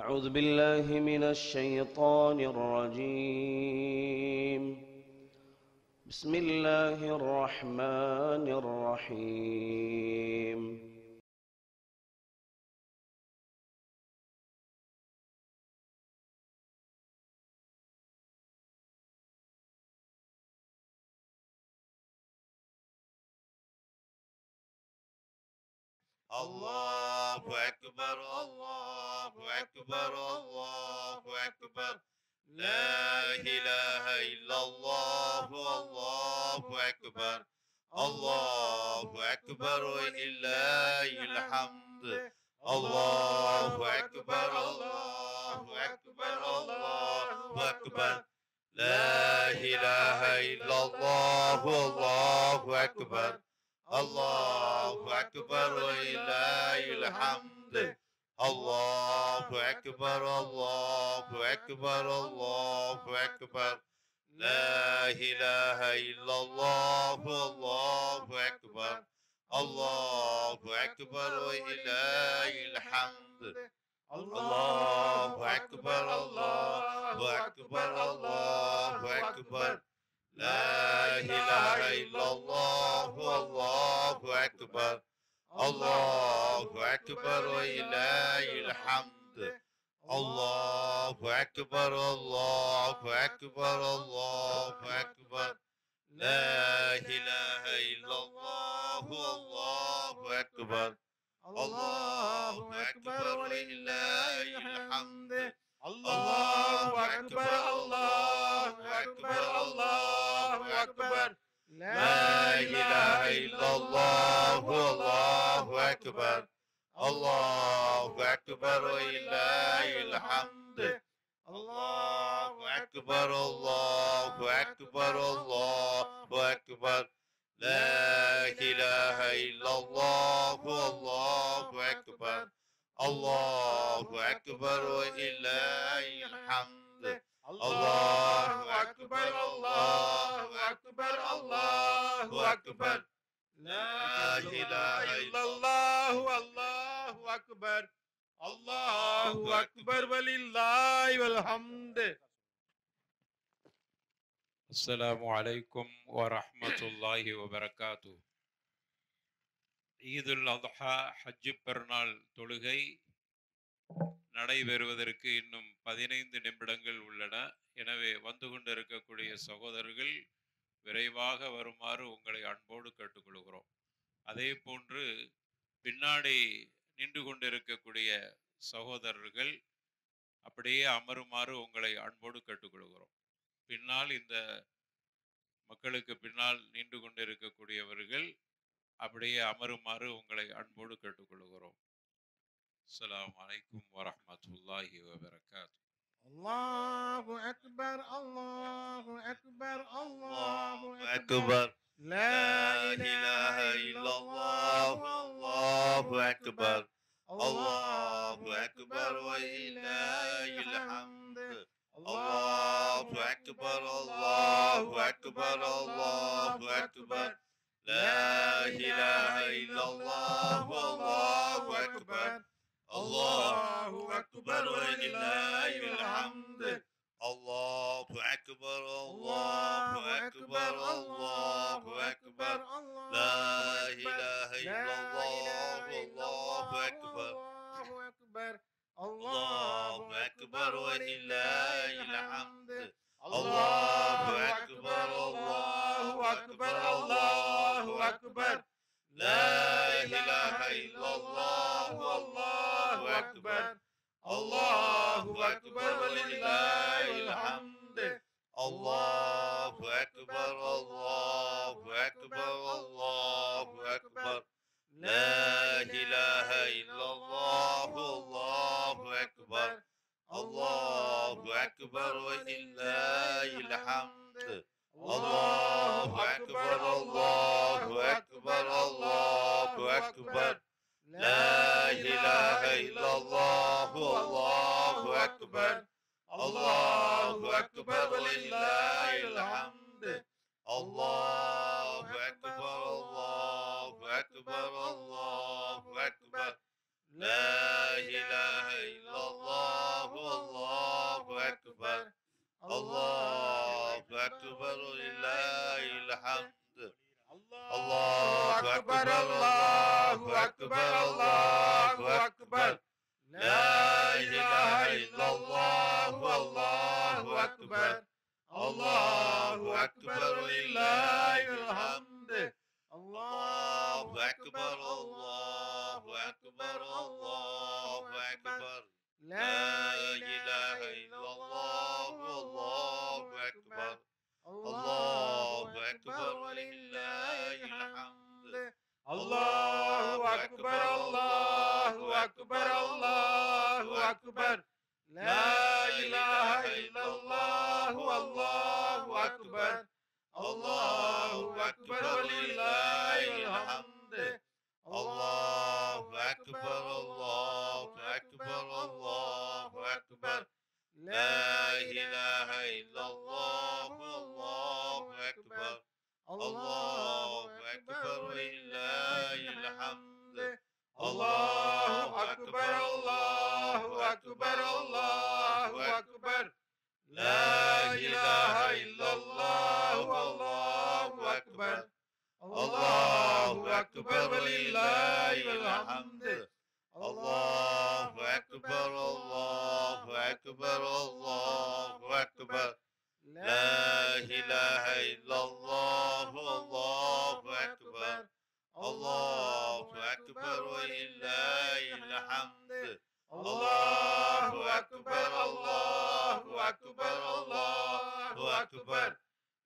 أعوذ بالله من الشيطان الرجيم. بسم الله الرحمن الرحيم. الله أكبر الله أكبر الله أكبر لا إله إلا الله الله أكبر الله أكبر ولله الحمد الله أكبر الله أكبر الله أكبر لا إله إلا الله الله أكبر الله أكبر ولله الحمد الله أكبر الله أكبر الله أكبر لا إله إلا الله الله أكبر الله أكبر ولله الحمد الله أكبر الله أكبر الله أكبر لا إله إلا الله الله أكبر الله أكبر ولله الحمد الله أكبر الله أكبر الله أكبر لا إله إلا الله الله أكبر الله أكبر ولله الحمد الله أكبر الله أكبر الله أكبر لا إله إلا الله الله أكبر الله أكبر ولله الحمد الله أكبر الله أكبر الله أكبر لا إله إلا الله الله أكبر الله أكبر ولله الحمد الله أكبر الله أكبر الله أكبر لا إله إلا الله الله أكبر الله أكبر ولله الحمد. السلام عليكم ورحمة الله وبركاته. ஈதுல் அத்ஹா ஹஜ்ஜு பெருநாள் தொழுகை நடைபெறுவதற்கு இன்னும் 15 நிமிடங்கள் உள்ளன. எனவே வந்து கொண்டிருக்கக்கூடிய சகோதரர்கள் விரைவாக வருமாறு உங்களை அன்போடு கேட்டுக்கொள்கிறோம். அதே போன்று பின்னாடி நின்று கொண்டிருக்கக்கூடிய சகோதரர்கள் அப்படியே அமருமாறு உங்களை அன்போடு கேட்டுக்கொள்கிறோம். பின்னால் இந்த மக்களுக்கு பின்னால் நின்று கொண்டிருக்கக்கூடியவர்கள் அப்படியே அமருமாறு உங்களை அன்போடு கேட்டுக்கொள்கிறோம். அஸ்ஸலாமு அலைக்கும் வரஹ்மத்துல்லாஹி வபரகாத்துஹு. அல்லாஹு அக்பர் அல்லாஹு அக்பர் அல்லாஹு அக்பர் லா இலாஹ இல்லல்லாஹ் அல்லாஹு அக்பர் அல்லாஹு அக்பர் வலில்லாஹில் ஹம்து அல்லாஹு அக்பர் அல்லாஹு அக்பர் அல்லாஹு அக்பர் லா இலாஹ இல்லல்லாஹ் அல்லாஹு அக்பர் அல்லாஹு அக்பர் வலில்லாஹில் ஹம்து அல்லாஹு அக்பர் அல்லாஹு அக்பர் அல்லாஹு அக்பர் லா இலாஹ இல்லல்லாஹ் அல்லாஹு அக்பர் அல்லாஹு அக்பர் வலில்லாஹில் ஹம்து அல்லாஹு அக்பர் அல்லாஹு அக்பர் அல்லாஹு அக்பர் லா இலாஹ இல்லல்லாஹ் அல்லாஹு அக்பர் அல்லாஹு அக்பர் வலில்லாஹில் ஹம்து அல்லாஹு அக்பர் அல்லாஹு அக்பர் அல்லாஹு அக்பர் லா இலாஹ இல்லல்லாஹ் அல்லாஹு அக்பர் அல்லாஹு அக்பர் வலில்லாஹில் ஹம்து அல்லாஹு அக்பர் அல்லாஹு அக்பர் அல்லாஹு அக்பர் லா இலாஹ இல்லல்லாஹ் அல்லாஹு அக்பர் அல்லாஹு அக்பர் வலில்லாஹில் ஹம்து அல்லாஹு அக்பர் அல்லாஹு அக்பர் அல்லாஹு அக்பர் லா இலாஹ இல்லல்லாஹ் أكبر الله أكبر ولله الحمد الله أكبر الله أكبر الله أكبر لا إله إلا الله والله أكبر الله أكبر ولله الحمد الله أكبر الله أكبر الله أكبر لا إله إلا الله والله أكبر الله أكبر ولله الحمد الله أكبر الله أكبر الله أكبر لا إله إلا الله والله أكبر الله أكبر ولله الحمد الله أكبر الله أكبر الله أكبر لا إله إلا الله والله أكبر الله أكبر ولله الحمد الله أكبر الله أكبر الله أكبر لا إله إلا الله والله أكبر الله أكبر ولله الحمد الله أكبر الله أكبر الله أكبر لا إله إلا الله والله أكبر الله أكبر ولله الحمد الله أكبر الله أكبر الله أكبر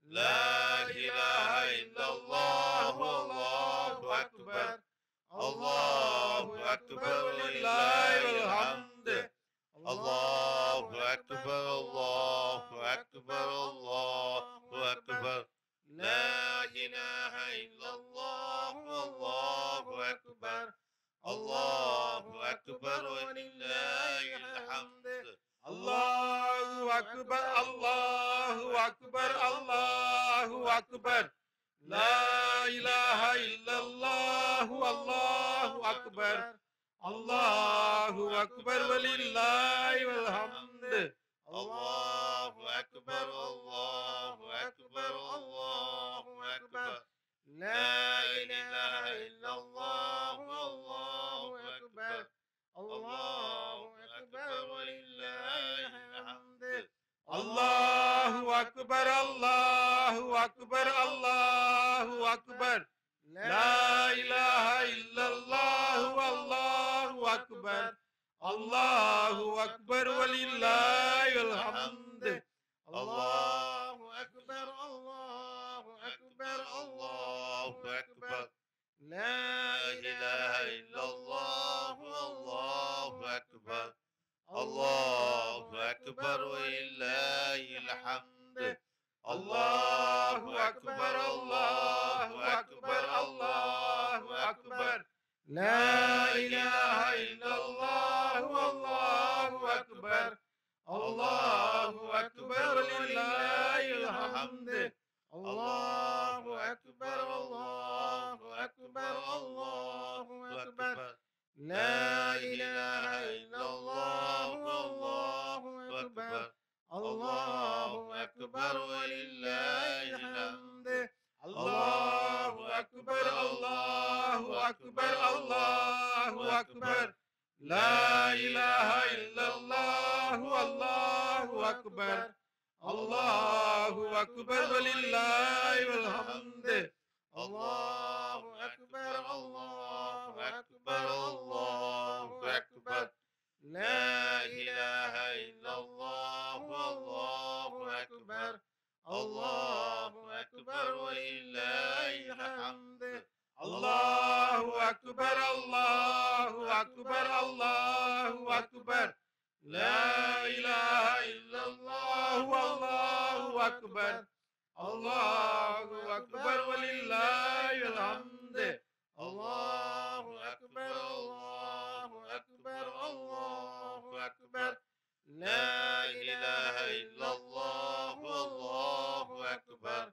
لا إله إلا الله والله أكبر الله أكبر ولله الحمد الله أكبر الله أكبر الله أكبر لا إله إلا الله والله أكبر الله أكبر ولله الحمد الله أكبر الله أكبر الله أكبر لا إله إلا الله والله أكبر الله أكبر ولله الحمد الله أكبر الله أكبر الله أكبر لا إله إلا الله والله أكبر الله أكبر ولله الحمد الله أكبر الله أكبر الله أكبر لا إله إلا الله والله أكبر الله أكبر ولله الحمد الله أكبر الله أكبر الله أكبر لا إله إلا الله والله أكبر الله أكبر ولله الحمد الله أكبر الله أكبر الله أكبر لا إله إلا الله والله أكبر الله أكبر لله الحمد الله أكبر الله أكبر الله أكبر لا إله إلا الله والله أكبر الله أكبر ولله الحمد الله أكبر الله أكبر الله أكبر لا إله إلا الله والله أكبر الله أكبر ولله الحمد الله أكبر الله أكبر الله أكبر لا إله إلا الله والله أكبر الله أكبر ولله الحمد الله أكبر الله أكبر الله أكبر لا إله إلا الله والله أكبر الله أكبر ولله الحمد الله أكبر الله أكبر الله أكبر لا إله إلا الله والله أكبر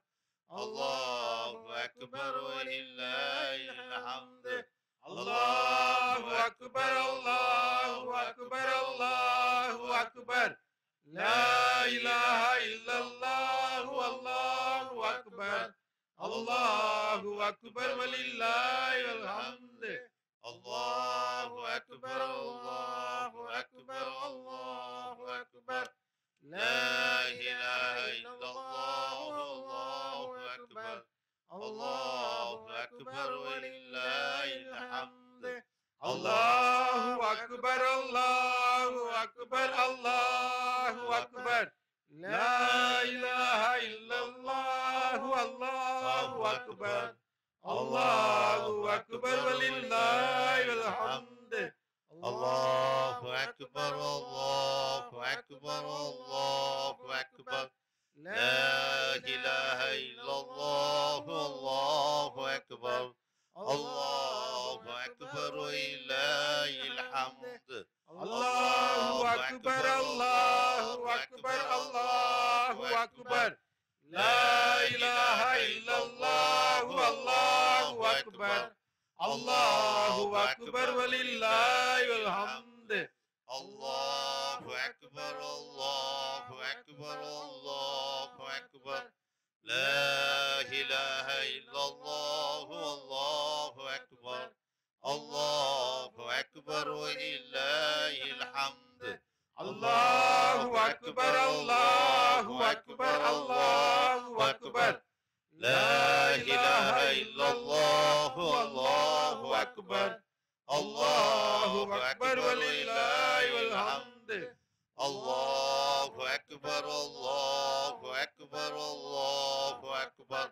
الله أكبر ولله الحمد الله أكبر الله أكبر الله أكبر لا إله إلا الله والله أكبر الله أكبر ولله الحمد الله أكبر الله أكبر الله أكبر لا إله إلا الله والله أكبر الله أكبر ولله الحمد الله أكبر الله أكبر الله أكبر لا إله إلا الله والله أكبر الله أكبر ولله الحمد الله أكبر الله أكبر الله أكبر لا إله إلا الله والله أكبر الله أكبر ولله الحمد الله أكبر الله أكبر الله أكبر لا إله إلا الله والله أكبر الله أكبر ولله الحمد الله أكبر الله أكبر الله أكبر لا إله إلا الله والله أكبر الله أكبر ولله الحمد الله أكبر الله أكبر الله أكبر لا إله إلا الله والله أكبر الله أكبر ولله الحمد الله أكبر الله أكبر الله أكبر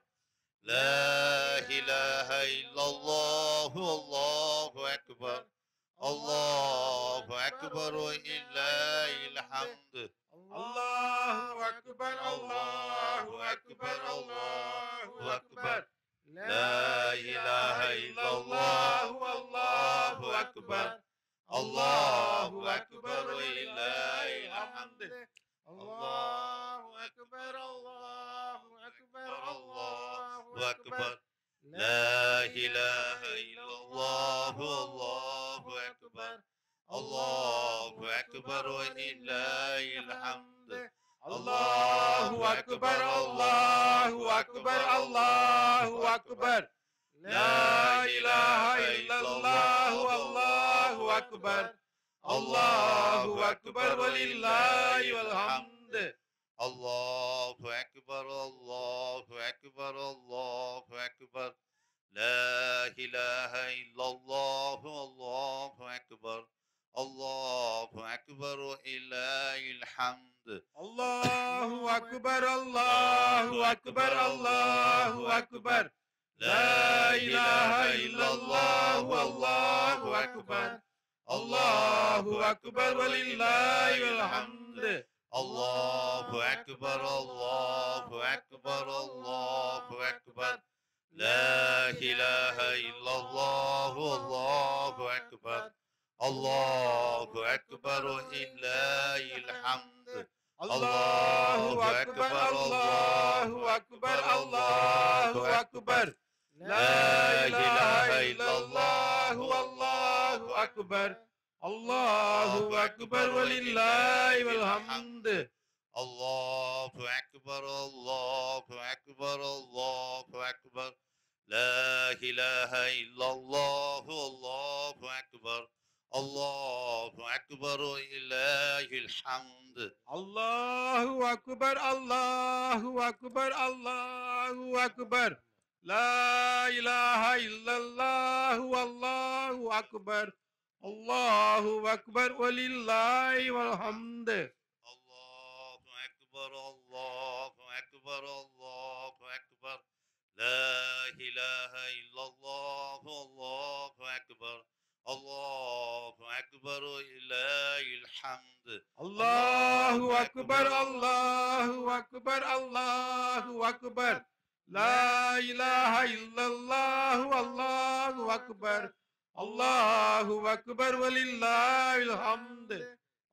لا إله إلا الله والله أكبر الله أكبر ولله الحمد الله أكبر الله أكبر الله أكبر لا إله إلا الله والله أكبر الله أكبر ولله الحمد الله أكبر الله أكبر الله أكبر لا إله إلا الله والله أكبر الله أكبر ولله الحمد الله أكبر الله أكبر الله أكبر لا إله إلا الله والله أكبر الله أكبر ولله الحمد الله أكبر الله أكبر الله أكبر لا إله إلا الله والله أكبر الله أكبر ولله الحمد الله أكبر الله أكبر الله أكبر لا إله إلا الله والله أكبر الله أكبر ولله الحمد الله أكبر الله أكبر الله أكبر لا إله إلا الله والله أكبر الله أكبر ولله الحمد الله أكبر الله أكبر الله أكبر لا إله إلا الله والله أكبر الله أكبر ولله الحمد الله أكبر الله أكبر الله أكبر لا إله إلا الله والله أكبر الله أكبر ولله الحمد الله أكبر الله أكبر الله أكبر لا إله إلا الله والله أكبر الله أكبر ولله والحمد الله أكبر الله أكبر الله أكبر لا إله إلا الله والله أكبر الله أكبر ولله الحمد الله أكبر الله أكبر الله أكبر لا إله إلا الله والله أكبر الله أكبر ولله الحمد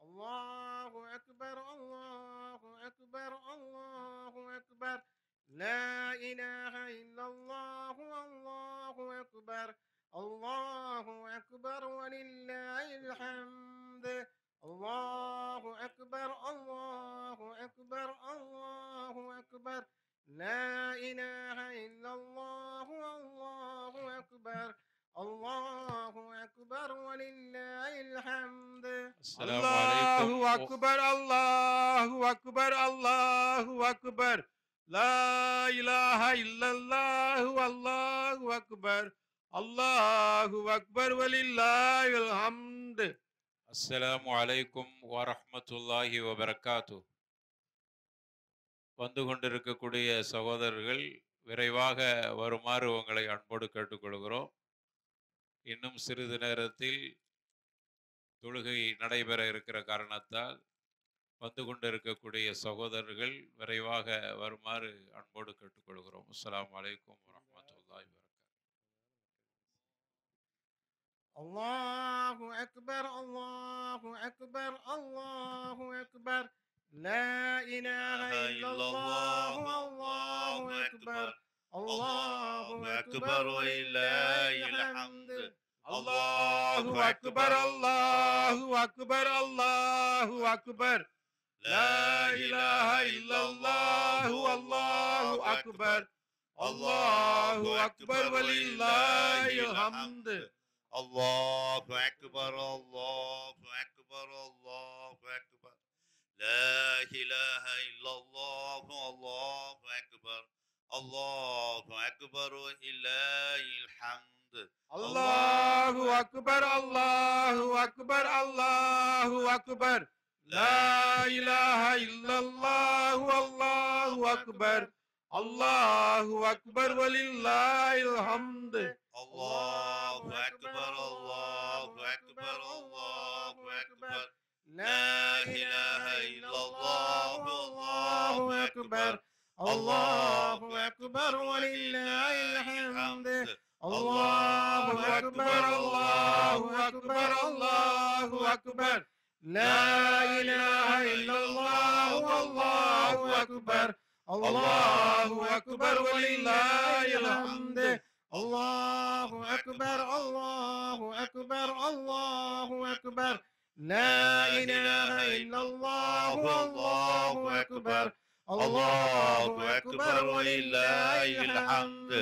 الله أكبر الله أكبر الله أكبر لا إله إلا الله والله أكبر الله أكبر ولله الحمد الله أكبر الله أكبر الله أكبر لا إله إلا الله الله أكبر الله أكبر ولله الحمد. السلام الله عليكم أكبر الله أكبر الله أكبر لا إله إلا الله والله أكبر الله أكبر ولله الحمد. அஸ்ஸலாமு அலைக்கும் வரஹ்மத்துல்லாஹி வபரகாத்து. வந்து கொண்டிருக்கக்கூடிய சகோதரர்கள் விரைவாக வருமாறு உங்களை அன்போடு கேட்டுக்கொள்கிறோம். இன்னும் சிறிது நேரத்தில் தொழுகை நடைபெற இருக்கிற காரணத்தால் வந்து கொண்டிருக்கக்கூடிய சகோதரர்கள் விரைவாக வருமாறு அன்போடு கேட்டுக்கொள்கிறோம். அஸ்ஸலாமு அலைக்கும் வரஹ்மத்துல்லாஹி வபரகாத்து. الله أكبر الله أكبر الله أكبر لا إله إلا الله الله أكبر الله أكبر ولله الحمد. الله أكبر الله أكبر الله أكبر لا إله إلا الله والله أكبر الله أكبر ولله الحمد. الله أكبر الله أكبر الله أكبر لا إله إلا الله الله أكبر الله أكبر ولله الحمد. الله أكبر الله أكبر الله أكبر لا إله إلا الله والله أكبر الله أكبر ولله الحمد. الله أكبر الله أكبر الله أكبر لا إله إلا الله الله أكبر الله أكبر ولله الحمد. الله أكبر الله أكبر الله أكبر لا إله إلا الله والله أكبر الله أكبر ولله الحمد. الله أكبر الله أكبر الله أكبر لا إله إلا الله والله أكبر الله أكبر ولله الحمد.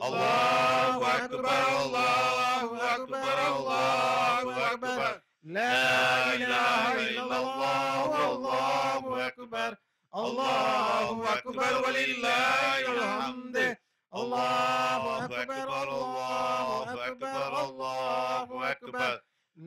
الله أكبر الله أكبر الله أكبر لا إله إلا الله والله أكبر الله أكبر ولله الحمد. الله أكبر الله أكبر الله أكبر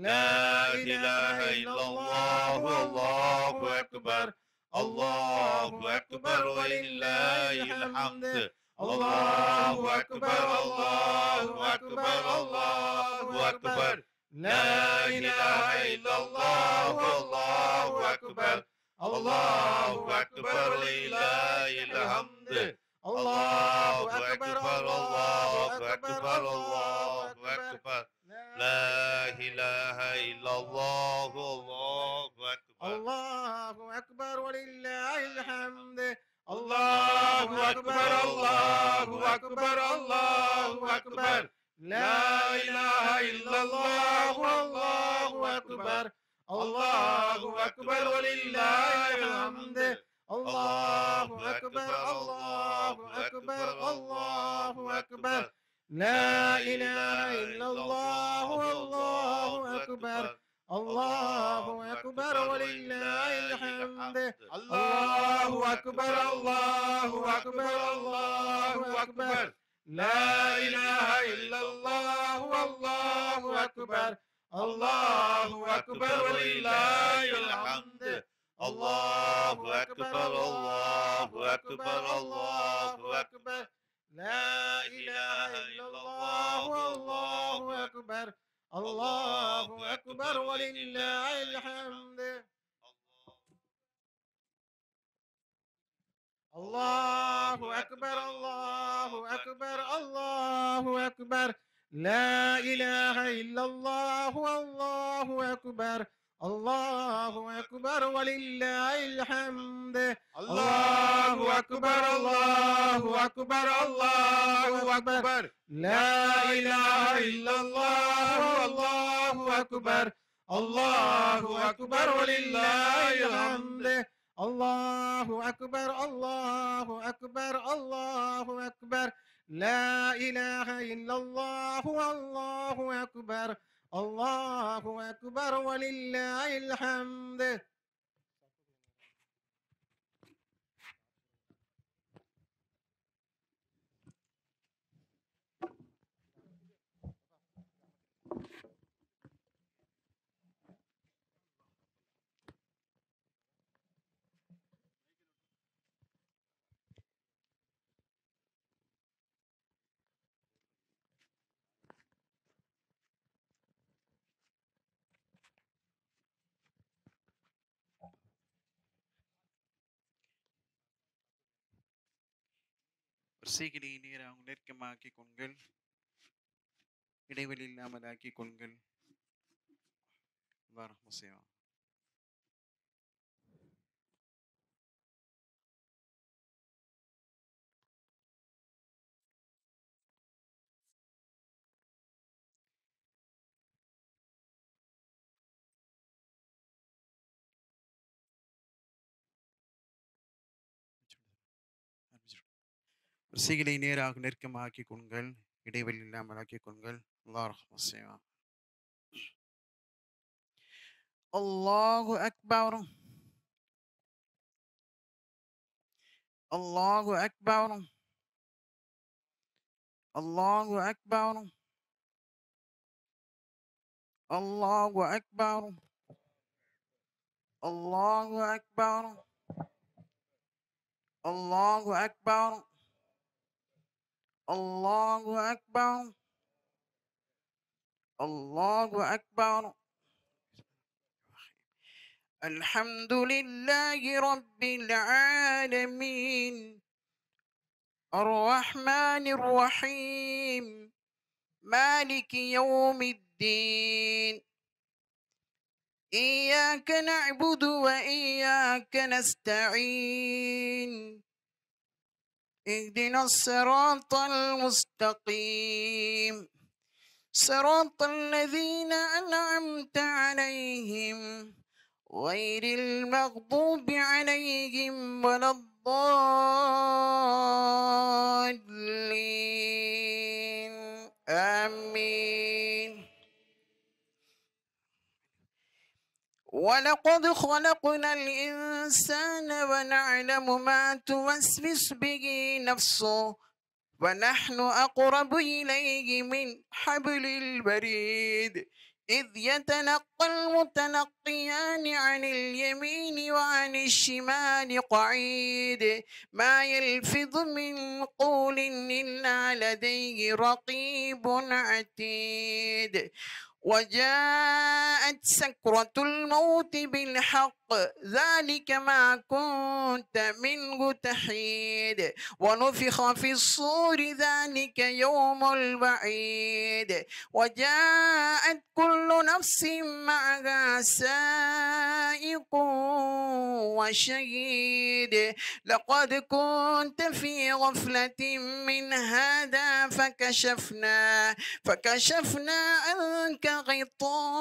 لا إله إلا الله والله أكبر الله أكبر ولله الحمد. الله أكبر الله أكبر الله أكبر لا إله إلا الله والله أكبر الله أكبر ولله الحمد. الله أكبر الله أكبر الله أكبر لا إله إلا الله الله أكبر. الله أكبر ولله الحمد. الله أكبر الله أكبر الله أكبر لا إله إلا الله والله أكبر الله أكبر ولله الحمد. الله أكبر الله أكبر الله أكبر لا إله إلا الله والله أكبر الله أكبر ولله الحمد. الله أكبر الله أكبر الله أكبر لا إله إلا الله والله أكبر الله أكبر ولله الحمد. الله أكبر الله أكبر الله أكبر لا إله إلا الله والله أكبر الله أكبر ولله الحمد. الله أكبر الله أكبر الله أكبر لا إله إلا الله والله أكبر الله أكبر ولله الحمد. الله أكبر الله أكبر الله أكبر لا إله إلا الله والله أكبر الله أكبر ولله الحمد. الله الله أكبر الله أكبر الله أكبر لا إله إلا الله والله أكبر الله أكبر ولله الحمد. வரிசைகளை நேராக நெருக்கமாக்கிக் கொள்கள், இடைவெளி இல்லாமல் ஆக்கிக் கொள்கள். அல்லாஹ் ரஹ்மத் செய்வான். வரிசைகளை நேராக நெருக்கமாக்கிக் கொள்கள், இடைவெளி இல்லாமல் ஆக்கிக் கொள்கள். அல்லாஹ் ரஹ்மத் செய்வான். அல்லாஹு அக்பர் அல்லாஹு அக்பர் அல்லாஹு அக்பர் அல்லாஹு அக்பர் அல்லாஹு அக்பர் அல்லாஹு அக்பர் அல்லாஹு அக்பர் அல்லாஹு அக்பர். الحمد لله رب العالمين الرحمن الرحيم مالك يوم الدين إياك نعبد وإياك نستعين اهدنا الصراط المستقيم صراط الذين أنعمت عليهم غير المغضوب عليهم ولا الضالين آمين. ولقد خلقنا الإنسان ونعلم ما توسوس به نفسه ونحن أقرب إليه من حبل الوريد إذ يتلقى المتلقيان عن اليمين وعن الشمال قعيد ما يلفظ من قول إلا لديه رقيب عتيد. وجاءت سكرة الموت بالحق ذلك ما كنت منه تحيد ونفخ في الصور ذلك يوم الوعيد وجاءت كل نفس معها سائق وشهيد لقد كنت في غفلة من هذا فكشفنا عنك غطاءك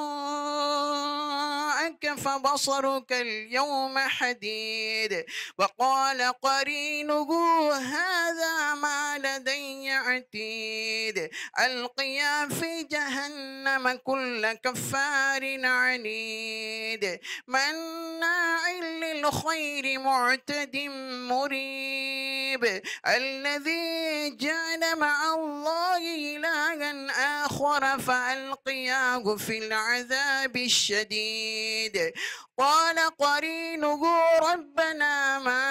فبصرك اليوم حديد. وقال قرينه هذا ما لدي عتيد ألقيا في جهنم كل كفار عنيد مناع للخير معتد مريب الذي جعل مع الله إلها آخر فألقياه في العذاب الشديد. قال قرينه ربنا ما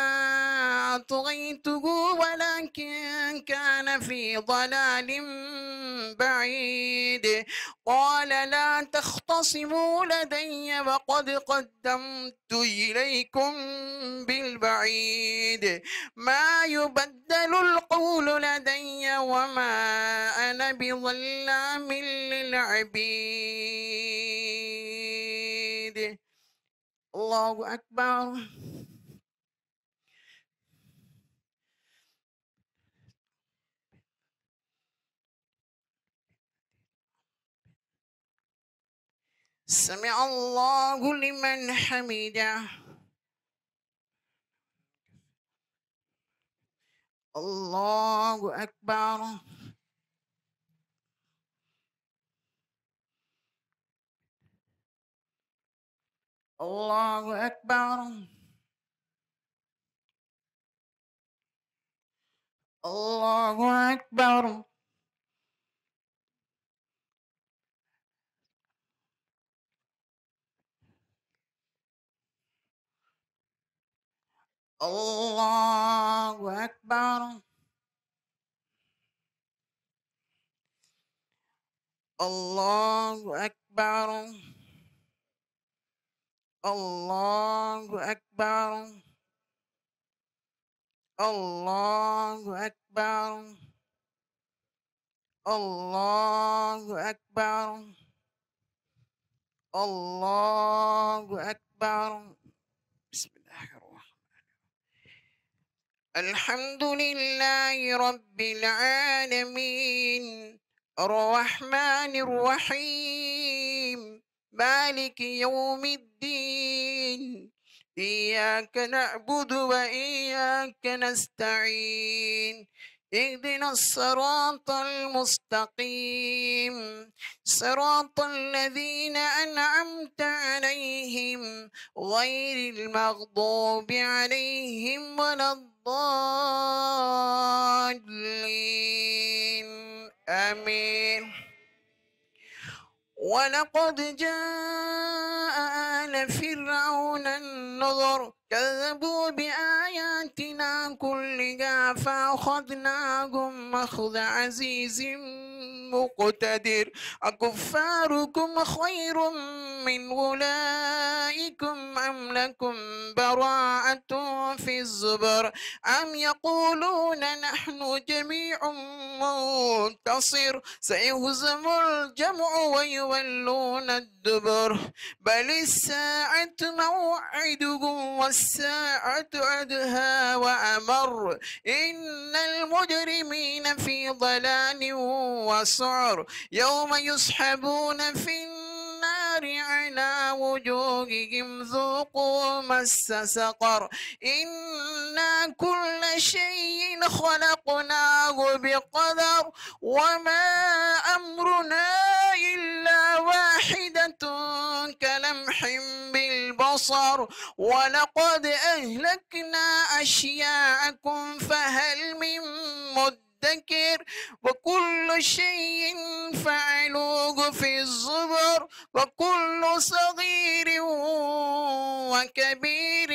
أطغيته ولكن كان في ضلال بعيد. قال لا تختصموا لدي وقد قدمت إليكم بالبعيد ما يبدل القول لدي وما أنا بظلام للعبيد. الله أكبر. سمع الله لمن حمده. الله أكبر. الله أكبر. الله أكبر. الله أكبر. الله أكبر. الله أكبر. الله أكبر. الله أكبر. الله أكبر. بسم الله الرحمن الرحيم. الحمد لله رب العالمين الرحمن الرحيم مالك يوم الدين إياك نعبد وإياك نستعين اهدنا الصراط المستقيم صراط الذين أنعمت عليهم غير المغضوب عليهم ولا الضالين آمين. ولقد جاء آل فرعون النذر كذبوا بآياتنا كلها فأخذناهم أخذ عزيز مقتدر أكفاركم خير من أولئكم أم لكم براءة في الزبر أم يقولون نحن جميع منتصر سيهزم الجمع ويولون الدبر بل الساعة موعدهم والساعة أدهى وأمر إن المجرمين في ضلال وسعر يوم يسحبون في النار على وجوههم ذوقوا مس سقر إنا كل شيء خلقناه بقدر وما أمرنا إلا واحدة كلمح بالبصر ولقد أهلكنا أشياعكم فهل من مدكر وكل شيء فعلوه في الزبر وكل صغير وكبير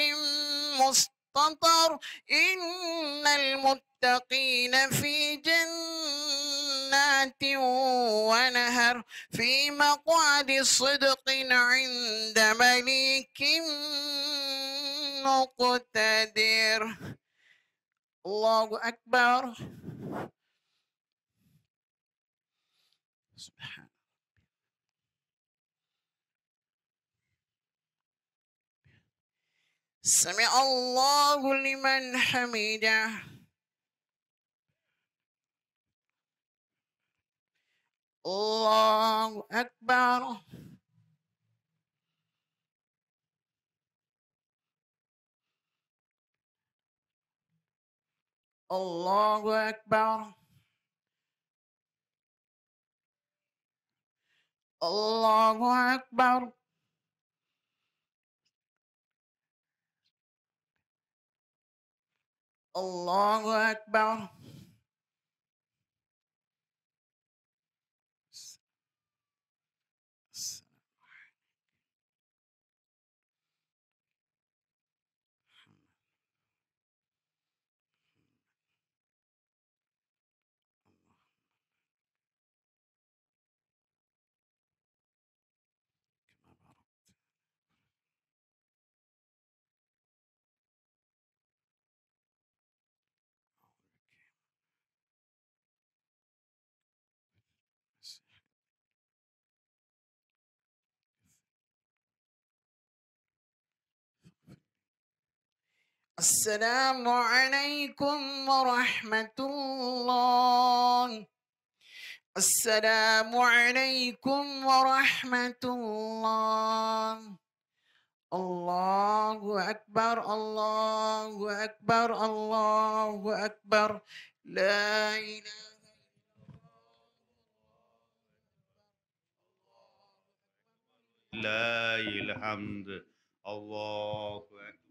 مستطر إن المتقين في جنات ونهر في مقعد صدق عند مليك مقتدر. الله أكبر. سبحان سمع الله لمن حمده. الله أكبر. الله أكبر. الله أكبر. الله أكبر. السلام عليكم ورحمة الله. السلام عليكم ورحمة الله. الله أكبر الله أكبر الله أكبر لا إله لله الحمد الله أكبر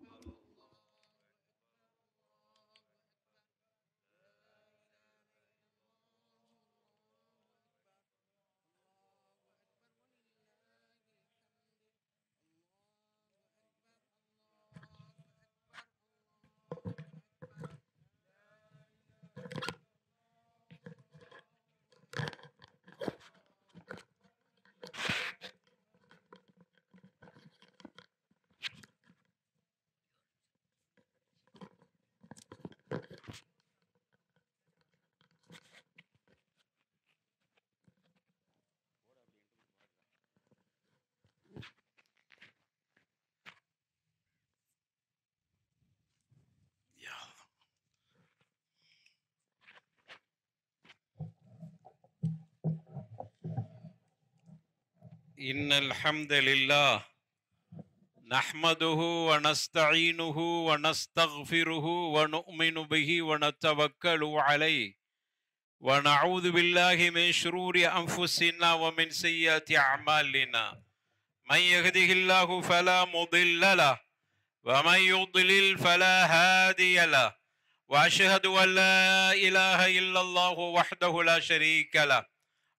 إن الحمد لله نحمده ونستعينه ونستغفره ونؤمن به ونتوكل عليه ونعوذ بالله من شرور أنفسنا ومن سيئات أعمالنا من يهده الله فلا مضل له ومن يضلل فلا هادي له وأشهد أن لا إله إلا الله وحده لا شريك له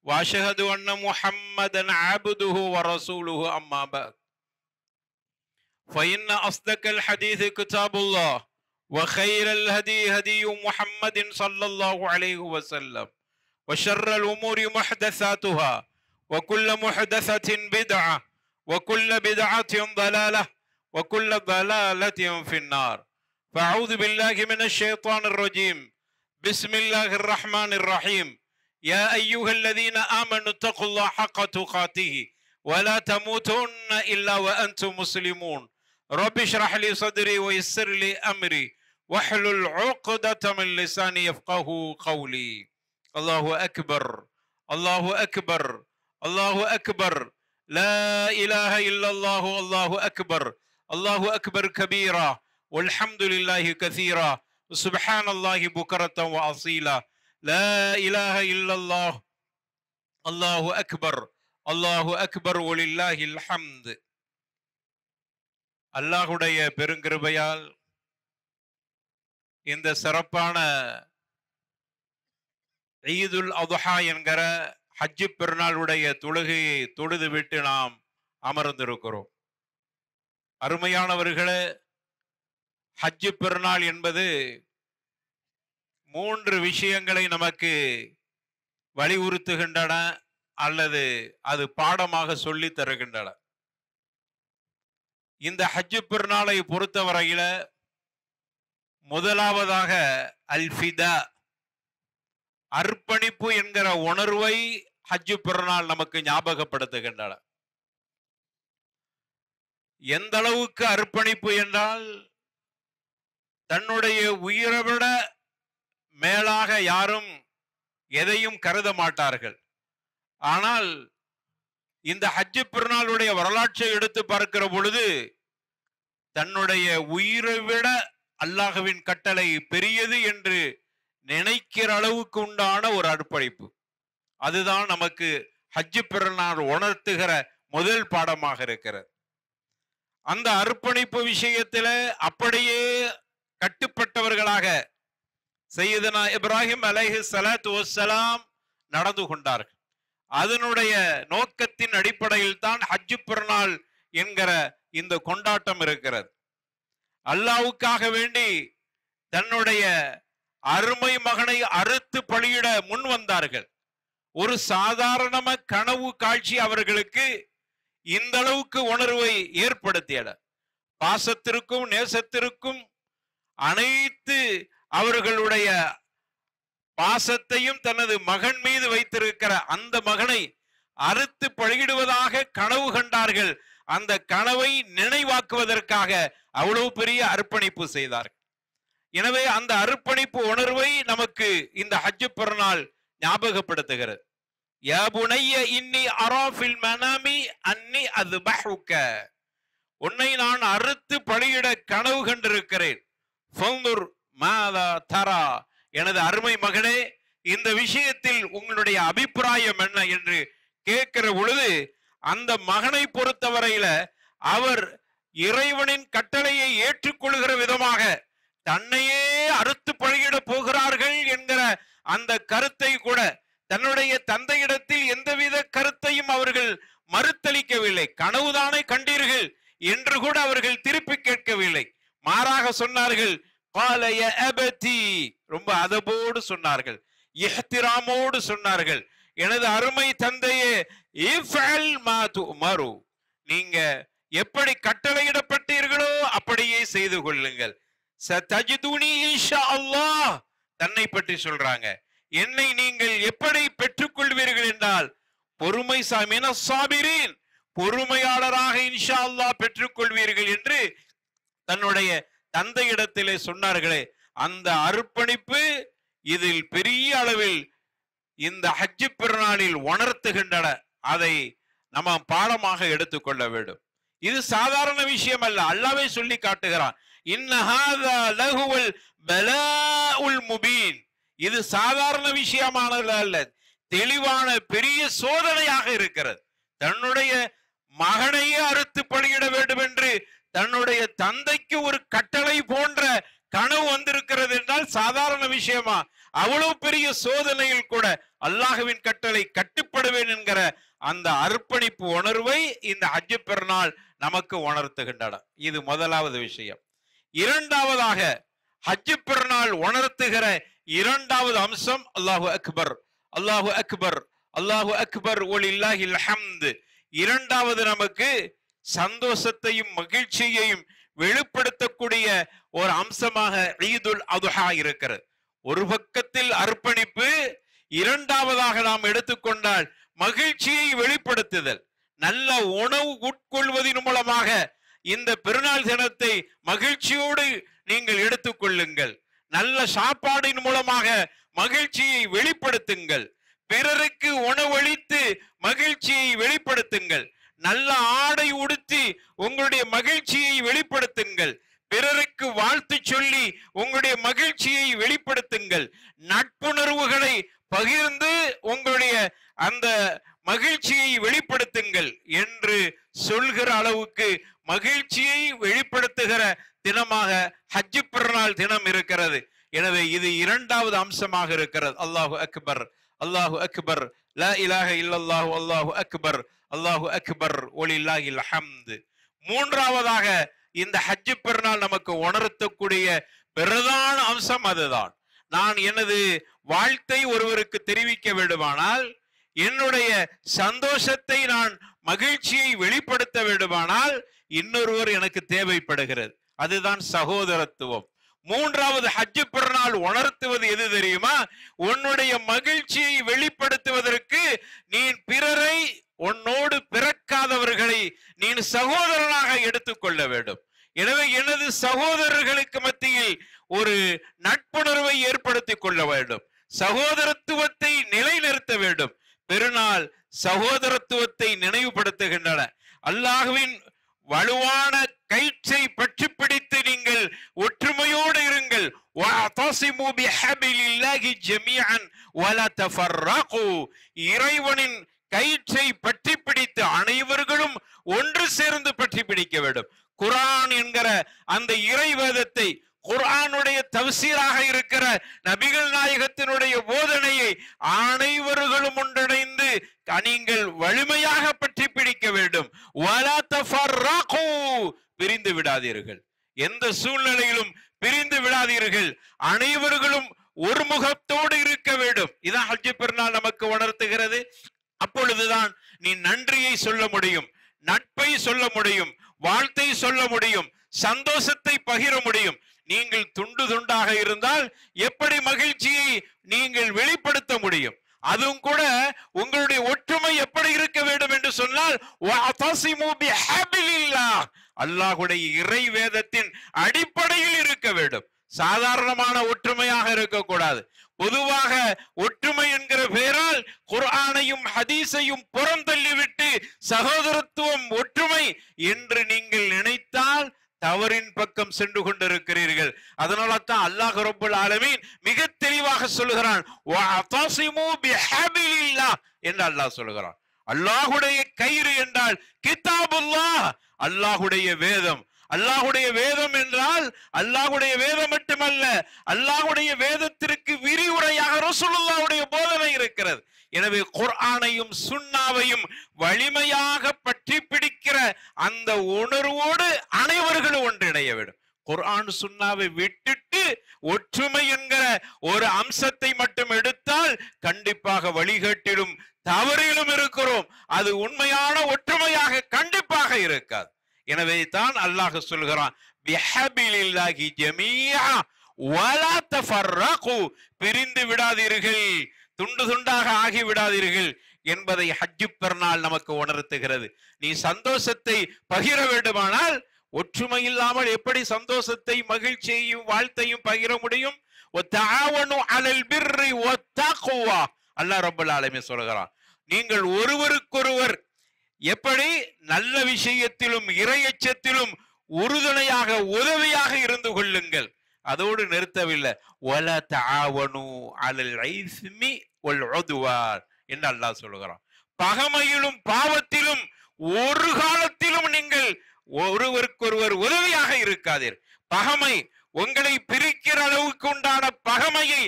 وأشهد أن محمدا عبده ورسوله أما بعد فإن أصدق الحديث كتاب الله وخير الهدي هدي محمد صلى الله عليه وسلم وشر الأمور محدثاتها وكل محدثة بدعة وكل بدعة ضلالة وكل ضلالة في النار فأعوذ بالله من الشيطان الرجيم بسم الله الرحمن الرحيم يا أيها الذين آمنوا اتقوا الله حق تقاته ولا تموتن إلا وأنتم مسلمون رب اشرح لي صدري ويسر لي أمري واحلل عقدة من لساني يفقه قولي الله أكبر الله أكبر الله أكبر لا إله إلا الله الله أكبر الله أكبر كبيرا والحمد لله كثيرا وسبحان الله بكرة وأصيلا لا إله إلا الله الله أكبر الله أكبر ولله الحمد அல்லாஹ்வுடைய பெருங்கிருபையால் இந்த சிறப்பான ஈதுல் அத்ஹா என்கிற ஹஜ்ஜு பெருநாளுடைய தொழுகையை தொழுதுவிட்டு நாம் அமர்ந்திருக்கிறோம். அருமையானவர்களே, ஹஜ்ஜு பெருநாள் என்பது 3 விஷயங்களை நமக்கு வலியுறுத்துகின்றன அல்லது அது பாடமாக சொல்லி தருகின்றன. இந்த ஹஜ்ஜு பெருநாளை பொறுத்தவரையில முதலாவதாக அல்ஃபிதா, அர்ப்பணிப்பு என்கிற உணர்வை ஹஜ்ஜு பெருநாள் நமக்கு ஞாபகப்படுத்துகின்றன. எந்த அளவுக்கு அர்ப்பணிப்பு என்றால், தன்னுடைய உயிரை விட மேலாக யாரும் எதையும் கருத மாட்டார்கள். ஆனால் இந்த ஹஜ்ஜு பெருநாளுடைய வரலாற்றை எடுத்து பார்க்கிற பொழுது, தன்னுடைய உயிரை விட அல்லாஹ்வின் கட்டளை பெரியது என்று நினைக்கிற அளவுக்கு உண்டான ஒரு அர்ப்பணிப்பு. அதுதான் நமக்கு ஹஜ்ஜு பெருநாள் உணர்த்துகிற முதல் பாடமாக இருக்கிறது. அந்த அர்ப்பணிப்பு விஷயத்தில் அப்படியே கட்டுப்பட்டவர்களாக சையதுனா இப்ராஹிம் அலைஹி ஸலாத்து வஸ்ஸலாம் நடந்து கொண்டார்கள். அதனுடைய நோக்கத்தின் அடிப்படையில் தான் ஹஜ்ஜு பெருநாள் என்கிற இந்த கொண்டாட்டம் இருக்கிறது. அல்லாஹ்வுக்காக வேண்டி தன்னுடைய அருமை மகனை அறுத்து பலியிட முன் வந்தார்கள். ஒரு சாதாரண கனவு காட்சி அவர்களுக்கு இந்த அளவுக்கு உணர்வை ஏற்படுத்தியது. பாசத்திற்கும் நேசத்திற்கும் அனைத்து அவர்களுடைய பாசத்தையும் தனது மகன் மீது வைத்திருக்கிற அந்த மகனை அறுத்து பலியிடுவதாக கனவு கண்டார்கள். அந்த கனவை நினைவாக்குவதற்காக அவ்வளவு பெரிய அர்ப்பணிப்பு செய்தார்கள். எனவே அந்த அர்ப்பணிப்பு உணர்வை நமக்கு இந்த ஹஜ்ஜு பெருநாள் ஞாபகப்படுத்துகிறது. யா புனைய இன்னி அரா ஃபில் மனாமி அன்னி அஸ்பஹுக உன்னை நான் அறுத்து பலியிட கனவு கண்டிருக்கிறேன். ஃபந்துர் மாதா தரா, எனது அருமை மகனே, இந்த விஷயத்தில் உங்களுடைய அபிப்பிராயம் என்ன என்று கேட்கிற பொழுது, அந்த மகனை பொறுத்தவரையில அவர் இறைவனின் கட்டளையை ஏற்றுக்கொள்கிற விதமாக தன்னையே அறுத்து பலியிட போகிறார்கள் என்கிற அந்த கருத்தை கூட, தன்னுடைய தந்தையிடத்தில் எந்தவித கருத்தையும் அவர்கள் மறுத்தளிக்கவில்லை. கனவுதானே கண்டீர்கள் என்று கூட அவர்கள் திருப்பி கேட்கவில்லை. மாறாக சொன்னார்கள், ரொம்ப அதபோடு சொன்னார்கள், இஹ்திராமோடு சொன்னார்கள், எனது அருமை தந்தையே, நீங்க எப்படி கட்டளையிடப்பட்டீர்களோ அப்படியே செய்து கொள்ளுங்கள். தன்னை பற்றி சொல்றாங்க, என்னை நீங்கள் எப்படி பெற்றுக்கொள்வீர்கள் என்றால் பொறுமை சாபிரீன், பொறுமையாளராக இன்ஷா அல்லாஹ் பெற்றுக்கொள்வீர்கள் என்று தன்னுடைய தந்தையிடத்திலே சொன்னார்களே. அந்த அர்ப்பணிப்பு இதில் பெரிய அளவில் இந்த ஹஜ் பெருநாளில் உணர்த்துகின்றன. அதை நம்ம பாடமாக எடுத்துக்கொள்ள வேண்டும். இது சாதாரண விஷயம் அல்ல. அல்லாஹ்வே சொல்லி காட்டுகிறான், இன்னஹாதா லஹுவல் பலாஉல் முபீன். இது சாதாரண விஷயமானது அல்ல, தெளிவான பெரிய சோதனையாக இருக்கிறது. தன்னுடைய மகனையே அறுத்து பலியிட வேண்டும் என்று தன்னுடைய தந்தைக்கு ஒரு கட்டளை போன்ற கனவு வந்திருக்கிறது என்றால் சாதாரண விஷயமா? அவ்வளவு பெரிய சோதனையில் கூட அல்லாஹ்வின் கட்டளை கட்டுப்படுவேன் என்கிற அந்த அர்ப்பணிப்பு உணர்வை இந்த ஹஜ் பெருநாள் நமக்கு உணர்த்துகின்றன. இது முதலாவது விஷயம். இரண்டாவதாக ஹஜ் பெருநாள் உணர்த்துகிற இரண்டாவது அம்சம் அல்லாஹு அக்பர், அல்லாஹு அக்பர், அல்லாஹு அக்பர் வலில்லாஹில் ஹம்து. இரண்டாவது நமக்கு சந்தோஷத்தையும் மகிழ்ச்சியையும் வெளிப்படுத்தக்கூடிய ஒரு அம்சமாக ஈதுல் அதுஹா இருக்கிறது. ஒரு பக்கத்தில் அர்ப்பணிப்பு, இரண்டாவதாக நாம் எடுத்துக்கொண்டால் மகிழ்ச்சியை வெளிப்படுத்துதல். நல்ல உணவு உட்கொள்வதன் மூலமாக இந்த பெருநாள் தினத்தை மகிழ்ச்சியோடு நீங்கள் எடுத்துக்கொள்ளுங்கள். நல்ல சாப்பாடின் மூலமாக மகிழ்ச்சியை வெளிப்படுத்துங்கள். பிறருக்கு உணவளித்து மகிழ்ச்சியை வெளிப்படுத்துங்கள். நல்ல ஆடை உடுத்தி உங்களுடைய மகிழ்ச்சியை வெளிப்படுத்துங்கள். பிறருக்கு வாழ்த்து சொல்லி உங்களுடைய மகிழ்ச்சியை வெளிப்படுத்துங்கள். நட்புணர்வுகளை பகிர்ந்து உங்களுடைய அந்த மகிழ்ச்சியை வெளிப்படுத்துங்கள் என்று சொல்கிற அளவுக்கு மகிழ்ச்சியை வெளிப்படுத்துகிற தினமாக ஹஜ் பெருநாள் தினம் இருக்கிறது. எனவே இது இரண்டாவது அம்சமாக இருக்கிறது. அல்லாஹு அக்பர், அல்லாஹு அக்பர், லா இலாஹ இல்லல்லாஹு அல்லாஹு அக்பர், அல்லாஹு அக்பர் வலில்லாஹில் ஹம்து. மூன்றாவதாக இந்த ஹஜ் பெருநாள் நமக்கு உணர்த்தக்கூடிய பிரதான அம்சம் அதுதான். நான் எனது வாழ்த்தை ஒருவருக்கு தெரிவிக்க வேண்டுமானால், என்னுடைய சந்தோஷத்தை நான் மகிழ்ச்சியை வெளிப்படுத்த வேண்டுமானால் இன்னொருவர் எனக்கு தேவைப்படுகிறது. அதுதான் சகோதரத்துவம். மூன்றாவது ஹஜ் பெருநாள் உணர்த்துவது எது தெரியுமா? உன்னுடைய மகிழ்ச்சியை வெளிப்படுத்துவதற்கு நீ பிறரை, உன்னோடு பிறக்காதவர்களை நீ சகோதரனாக எடுத்துக்கொள்ள வேண்டும். எனவே எனது சகோதரர்களுக்கு மத்தியில் ஒரு நட்புணர்வை ஏற்படுத்திக் கொள்ள வேண்டும். சகோதரத்துவத்தை நிலைநிறுத்த வேண்டும். பெருநாள் சகோதரத்துவத்தை நினைவுபடுத்துகின்றன. அல்லாஹ்வின் வலுவான கயிற்றை பற்றி பிடித்து நீங்கள் ஒற்றுமையோடு இருங்கள். இறைவனின் கயிற்றை பற்றி பிடித்து அனைவர்களும் ஒன்று சேர்ந்து பற்றி பிடிக்க வேண்டும். குர்ஆன் என்கிற அந்த இறை வேதத்தை, குர்ஆனுடைய தஃசீராக இருக்கிற நபிகள் நாயகத்தினுடைய போதனையை அனைவர்களும் ஒன்றிணைந்து நீங்கள் வலிமையாக பற்றி பிடிக்க வேண்டும். வலா தஃபர்ரகு, பிரிந்து விடாதீர்கள். எந்த சூழ்நிலையிலும் பிரிந்து விடாதீர்கள். அனைவர்களும் ஒரு முகத்தோடு இருக்க வேண்டும். இதான் ஹஜ் பெருநாள் நமக்கு உணர்த்துகிறது. அப்பொழுதுதான் நீ நன்றியை சொல்ல முடியும், நட்பை சொல்ல முடியும், வாழ்த்தை சொல்ல முடியும், சந்தோஷத்தை பகிர முடியும். நீங்கள் துண்டு துண்டாக இருந்தால் எப்படி மகிழ்ச்சியை நீங்கள் வெளிப்படுத்த முடியும்? அதுவும் கூட உங்களுடைய ஒற்றுமை எப்படி இருக்க வேண்டும் என்று சொன்னால், அல்லாஹ்வுடைய இறை வேதத்தின் அடிப்படையில் இருக்க வேண்டும். சாதாரணமான ஒற்றுமையாக இருக்கக்கூடாது. பொதுவாக ஒற்றுமை என்கிற பெயரால் குர்ஆனையும் ஹதீஸையும் புறந்தள்ளிவிட்டு சகோதரத்துவம் ஒற்றுமை என்று நீங்கள் நினைத்தால் தவறின் பக்கம் சென்று கொண்டிருக்கிறீர்கள். அதனால தான் அல்லாஹ் ரப்பல் ஆலமீன் மிக தெளிவாக சொல்லுகிறான், வஅதஸிமு பிஹபிலில்லாஹ் என்று அல்லாஹ் சொல்லுகிறான். அல்லாஹ்வுடைய கயிறு என்றால் கிதாபுல்லாஹ், அல்லாஹ்வுடைய வேதம். அல்லாஹ்வுடைய வேதம் என்றால் அல்லாஹ்வுடைய வேதம் மட்டுமல்ல, அல்லாஹ்வுடைய வேதத்திற்கு விரிவுரையாக ரசூலுல்லாஹ்வுடைய போதனை இருக்கிறது. எனவே குர்ஆனையும் சுன்னாவையும் வலிமையாக பற்றி பிடிக்கிற அந்த உணர்வோடு அனைவர்களும் ஒன்றிணைய வேண்டும். குர்ஆன் சுன்னாவை விட்டுட்டு ஒற்றுமை என்கிற ஒரு அம்சத்தை மட்டும் எடுத்தால் கண்டிப்பாக வழிகட்டிலும் தவறிலும் இருக்கிறோம். அது உண்மையான ஒற்றுமையாக கண்டிப்பாக இருக்காது. எனவே தான் அல்லாஹ் சொல்கிறான், பிஹபிலில்லாஹி ஜமீஆ வலா தஃபர்ரகு, பிரிந்து விடாதீர்கள், துண்டு துண்டாக ஆகி விடாதீர்கள் என்பதை ஹஜ்ஜு பெருநாள் நமக்கு உணர்த்துகிறது. நீ சந்தோஷத்தை பகிர வேண்டுமானால் ஒற்றுமை இல்லாமல் எப்படி சந்தோஷத்தை மகிழ்ச்சியையும் வாழ்த்தையும் பகிர முடியும்? வதஆவனு அலல் பிர்ரி வத்தக்வா, அல்லாஹ் ரப்பல் ஆலமீன் சொல்கிறான், நீங்கள் ஒருவருக்கொருவர் எப்படி நல்ல விஷயத்திலும் இறையச்சத்திலும் உறுதுணையாக உதவியாக இருந்து கொள்ளுங்கள். அதோடு நிறுத்தவில்லை, வலா தஆவனு அலல் இஸ்மி வல் உத்வான் என்று அல்லாஹ் சொல்கிறான். பகைமையிலும் பாவத்திலும் ஒரு காலத்திலும் நீங்கள் ஒருவருக்கொருவர் உதவியாக இருக்காதீர். பகைமை உங்களை பிரிக்கிற அளவுக்கு உண்டான பகைமையை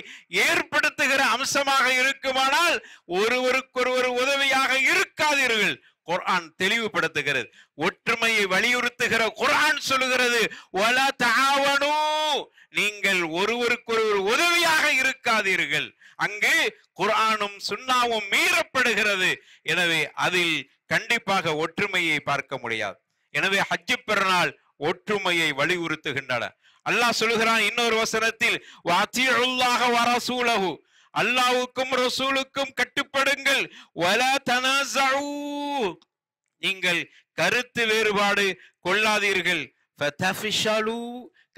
ஏற்படுத்துகிற அம்சமாக இருக்குமானால் ஒருவருக்கொருவர் உதவியாக இருக்காதீர்கள். குர்ஆன் தெளிவுபடுத்துகிறது. ஒற்றுமையை வலியுறுத்துகிற குர்ஆன் சொல்லுகிறது, வலா தஆவனு, நீங்கள் ஒருவருக்கொருவர் உதவியாக இருக்காதீர்கள். அங்கு குர்ஆனும் சுன்னாவும் மீறப்படுகிறது. எனவே அதில் கண்டிப்பாக ஒற்றுமையை பார்க்க முடியாது. எனவே ஹஜ்ஜு பெருநாள் ஒற்றுமையை வலியுறுத்துகின்றன. அல்லாஹ் சொல்லுகிறான் இன்னொரு வசனத்தில், வஅத்தியுல்லாஹ வரசூலஹு, அல்லாஹ்வுக்கும் ரசூலுக்கும் கட்டுப்படுங்கள், வலா தனாஸஉ, நீங்கள் கருத்து வேறுபாடு கொள்ளாதீர்கள், ஃபதஃபிஷலு,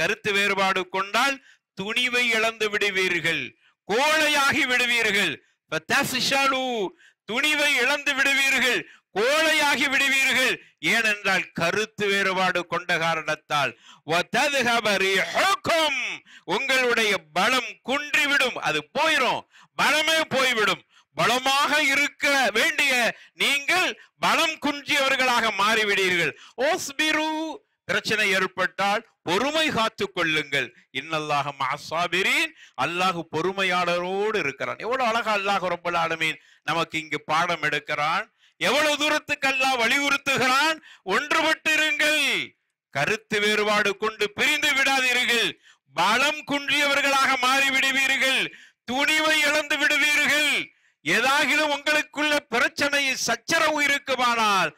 கருத்து வேறுபாடு கொண்டால் துணிவை இழந்து விடுவீர்கள், கோழையாகி விடுவீர்கள். ஃபதஃபிஷலு, துணிவை இழந்து விடுவீர்கள், கோழையாகி விடுவீர்கள். ஏனென்றால் கருத்து வேறுபாடு கொண்ட காரணத்தால் உங்களுடைய பலம் குன்றிவிடும், அது போயிடும், பலமே போய்விடும். பலமாக இருக்க வேண்டிய நீங்கள் பலம் குன்றியவர்களாக மாறிவிடுவீர்கள். ஓஸ்பிரு, பிரச்சனை ஏற்பட்டால் பொறுமை காத்து கொள்ளுங்கள். இன்னல்லாஹ மஅஸ்ஸாபிரீன், அல்லாஹ் பொறுமையாளரோடு இருக்கிறான். எவ்வளவு அழகா அல்லாஹ் ரப்பல் ஆலமீன் நமக்கு இங்கு பாடம் எடுக்கிறான். எவ்வளவு தூரத்துக்கு அல்லாஹ் வலியுறுத்துகிறான். ஒன்றுபட்டு இருங்கள், கருத்து வேறுபாடு கொண்டு பிரிந்து விடாதீர்கள், பலம் குன்றியவர்களாக மாறிவிடுவீர்கள், துணிவை இழந்து விடுவீர்கள். ஏதாகிலும் உங்களுக்குள்ள பிரச்சனை சச்சரவு இருக்குமானால்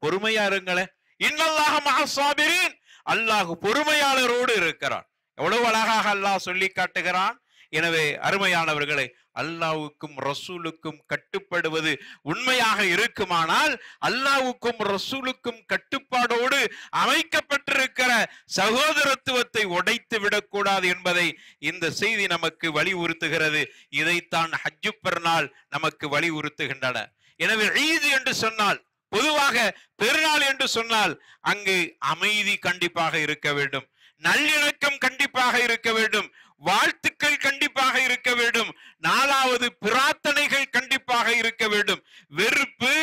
பொறுமையா இருங்களே. இன்னல்லாஹ மஅஸ்ஸாபிரீன், அல்லாஹ் பொறுமையாளரோடு இருக்கிறான். எவ்வளவு அழகாக அல்லாஹ் சொல்லி காட்டுகிறான். எனவே அருமையானவர்களே, அல்லாஹ்வுக்கும் ரசூலுக்கும் கட்டுப்படுவது உண்மையாக இருக்குமானால் அல்லாஹ்வுக்கும் ரசூலுக்கும் கட்டுப்பாடோடு அமைக்கப்பட்டிருக்கிற சகோதரத்துவத்தை உடைத்து விடக்கூடாது என்பதை இந்த செய்தி நமக்கு வலியுறுத்துகிறது. இதைத்தான் ஹஜ்ஜு பெருநாள் நமக்கு வலியுறுத்துகின்றன. எனவே ஈத் என்று சொன்னால், பொதுவாக பெருநாள் என்று சொன்னால் அங்கு அமைதி கண்டிப்பாக இருக்க வேண்டும், நல்லிணக்கம் கண்டிப்பாக இருக்க வேண்டும், வாழ்த்துக்கள் கண்டிப்பாக இருக்க வேண்டும், நாலாவது பிரார்த்தனைகள் கண்டிப்பாக இருக்க வேண்டும். வெறுப்பு,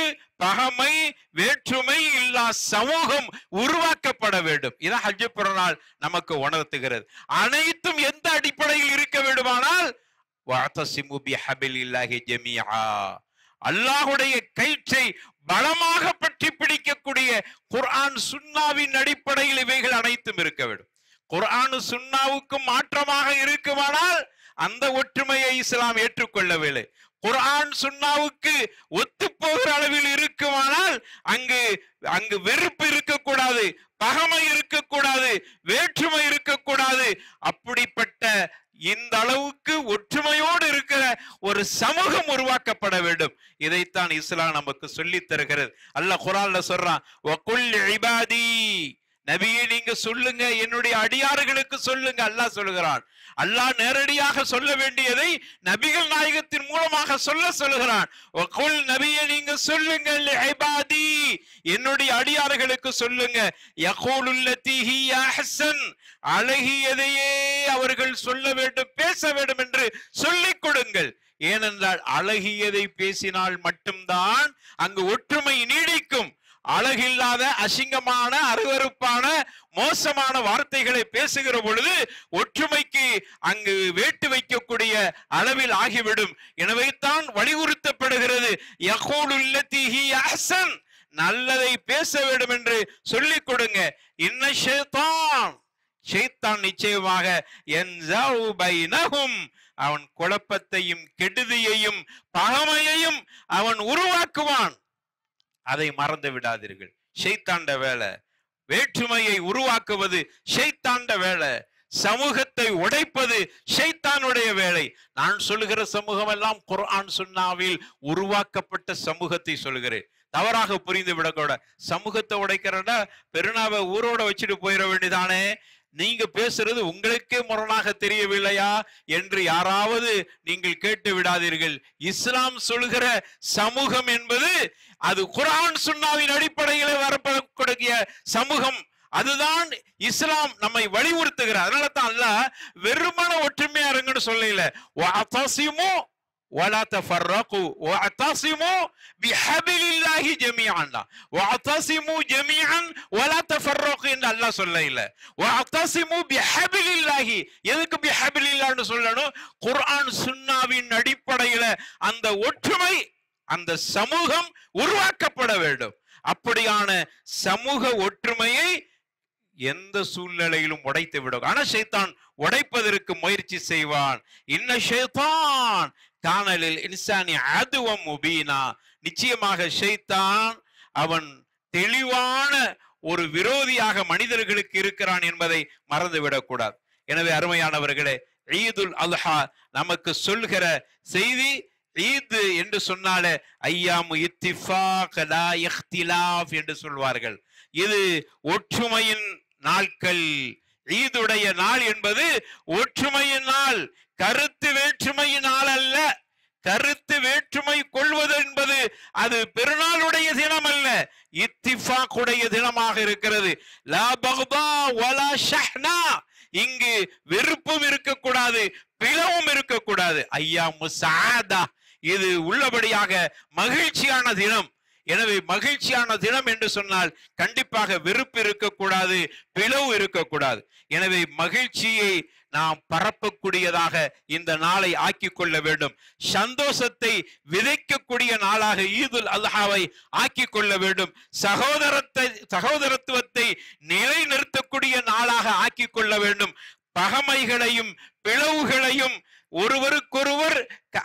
பகைமை, வேற்றுமை இல்லா சமூகம் உருவாக்கப்பட வேண்டும். இதான் ஹஜ்ஜு பெருநாள் நமக்கு உணர்த்துகிறது. அனைத்தும் எந்த அடிப்படையில் இருக்க வேண்டுமானால் வஅதஸிமு பிஹபிலில்லாஹி ஜமீஆ, அல்லாஹ்வுடைய கயிற்றை பலமாக பற்றி பிடிக்கக்கூடிய குர்ஆன் சுன்னாவின் அடிப்படையில் இவைகள் அனைத்தும் இருக்க வேண்டும். குர்ஆன் சுன்னாவுக்கும் மாற்றமாக இருக்குமானால் அந்த ஒற்றுமையை இஸ்லாம் ஏற்றுக்கொள்ளவில்லை. குர்ஆன் சுன்னாவுக்கு ஒத்து போகிற அளவில் இருக்குமானால் அங்கு வெறுப்பு இருக்கக்கூடாது, பகைமை இருக்கக்கூடாது, வேற்றுமை இருக்கக்கூடாது. அப்படிப்பட்ட இந்த அளவுக்கு ஒற்றுமையோடு இருக்கிற ஒரு சமூகம் உருவாக்கப்பட வேண்டும். இதைத்தான் இஸ்லாம் நமக்கு சொல்லி தருகிறது. அல்லாஹ் குர்ஆன்ல சொல்றான், வகுல் இபாதி, நபியே நீங்க சொல்லுங்க, என்னுடைய அடியார்களுக்கு சொல்லுங்க. அல்லாஹ் சொல்லுகிறான். அல்லாஹ் நேரடியாக சொல்ல வேண்டியதை நபிகள் நாயகத்தின் மூலமாக சொல்லுகிறான். வகுல் நபியே நீங்க சொல்லுங்கள், இபாதி என்னுடைய அடியார்களுக்கு சொல்லுங்க, யகூலுல்லதி ஹிய அஹ்சன் அழகியதையே அவர்கள் சொல்ல வேண்டும், பேச வேண்டும் என்று சொல்லிக் கொடுங்கள். ஏனென்றால் அழகியதை பேசினால் மட்டும்தான் அங்கு ஒற்றுமை நீடிக்கும். அழகில்லாத, அசிங்கமான, அருவருப்பான, மோசமான வார்த்தைகளை பேசுகிற பொழுது ஒற்றுமைக்கு அங்கு வேட்டு வைக்கக்கூடிய அளவில் ஆகிவிடும். எனவே தான் வலியுறுத்தப்படுகிறது, யகூலுல்லதி ஹிய அஹ்சன் நல்லதை பேச வேண்டும் என்று சொல்லிக் கொடுங்க. இன்ன ஷைத்தான் நிச்சயமாக யன்ஸவு பைனஹும் அவன் குழப்பத்தையும் கெடுதியையும் பகைமையையும் அவன் உருவாக்குவான். அதை மறந்து விடாதீர்கள். ஷைத்தாண்ட வேலை, வேற்றுமையை உருவாக்குவது ஷைத்தாண்ட வேலை, சமூகத்தை உடைப்பது ஷைத்தானுடைய வேலை. நான் சொல்லுகிற சமூகம் எல்லாம் குர்ஆன் சுன்னாவில் உருவாக்கப்பட்ட சமூகத்தை சொல்கிறேன். தவறாக புரிந்து விடக்கூட. சமூகத்தை உடைக்கிறதா பெருநாவை ஊரோட வச்சுட்டு போயிட வேண்டியதானே. நீங்க பேசுறது உங்களுக்கே முரணாக தெரியவில்லையா என்று யாராவது நீங்கள் கேட்டு விடாதீர்கள். இஸ்லாம் சொல்கிற சமூகம் என்பது அது குர்ஆன் சுன்னாவின் அடிப்படையிலே வரப்படக்கூடிய சமூகம். அதுதான் இஸ்லாம் நம்மை வலியுறுத்துகிறார். அதனால தான் அல்லாஹ் வெறுமன ஒற்றுமையா இருங்கன்னு சொல்லல. வஅதஸிமு வலா தஃபர்ரகு வஅதஸிமு பிஹபிலில்லாஹி ஜமீஅன். வஅதஸிமு ஜமீஅன் வலா தஃபர்ரகு என்று அல்லாஹ் சொல்லல. வஅதஸிமு பிஹபிலில்லாஹி. எதுக்கு பிஹபிலில்லாஹ்னு சொல்லணும்? குர்ஆன் சுன்னாவின் அடிப்படையில அந்த ஒற்றுமை, அந்த சமூகம் உருவாக்கப்பட வேண்டும். அப்படியான சமூக ஒற்றுமையை எந்த சூழ்நிலையிலும் உடைத்து விடும். ஆனா ஷைத்தான் உடைப்பதற்கு முயற்சி செய்வான். இன்ன ஷைத்தான் கானலில் இன்சானி அதுவம் முபீனா. நிச்சயமாக ஷைத்தான் அவன் தெளிவான ஒரு விரோதியாக மனிதர்களுக்கு இருக்கிறான் என்பதை மறந்துவிடக்கூடாது. எனவே அருமையானவர்களே, ஈதுல் அல்ஹா நமக்கு சொல்கிற செய்தி, ஈத் என்று சொன்னாலே ஐயாமு இத்திஃபாக் லா இஹ்திலாஃப் என்று சொல்வார்கள். இது ஒற்றுமையின் நாட்கள். ஈதுடைய நாள் என்பது ஒற்றுமையின் நாள், கருத்து வேற்றுமையின் நாள் அல்ல. கருத்து வேற்றுமை கொள்வது என்பது அது பெருநாளுடைய தினம் அல்ல, இத்திஃபாக்குடைய தினமாக இருக்கிறது. லா பக்தா வலா ஷஹ்னா. இங்கு வெறுப்பும் இருக்கக்கூடாது, பிளவும் இருக்கக்கூடாது. ஐயாமு ஸஆதா, இது உள்ளபடியாக மகிழ்ச்சியான தினம். எனவே மகிழ்ச்சியான தினம் என்று சொன்னால் கண்டிப்பாக வெறுப்பு இருக்கக்கூடாது, பிளவு இருக்கக்கூடாது. எனவே மகிழ்ச்சியை நாம் பரப்பக்கூடியதாக இந்த நாளை ஆக்கி கொள்ள வேண்டும். சந்தோஷத்தை விதைக்கக்கூடிய நாளாக ஈதுல் அல்ஹாவை ஆக்கி கொள்ள வேண்டும். சகோதரத்துவத்தை நிலைநிறுத்தக்கூடிய நாளாக ஆக்கி கொள்ள வேண்டும். பகைமைகளையும் பிளவுகளையும் ஒருவருக்கொருவர்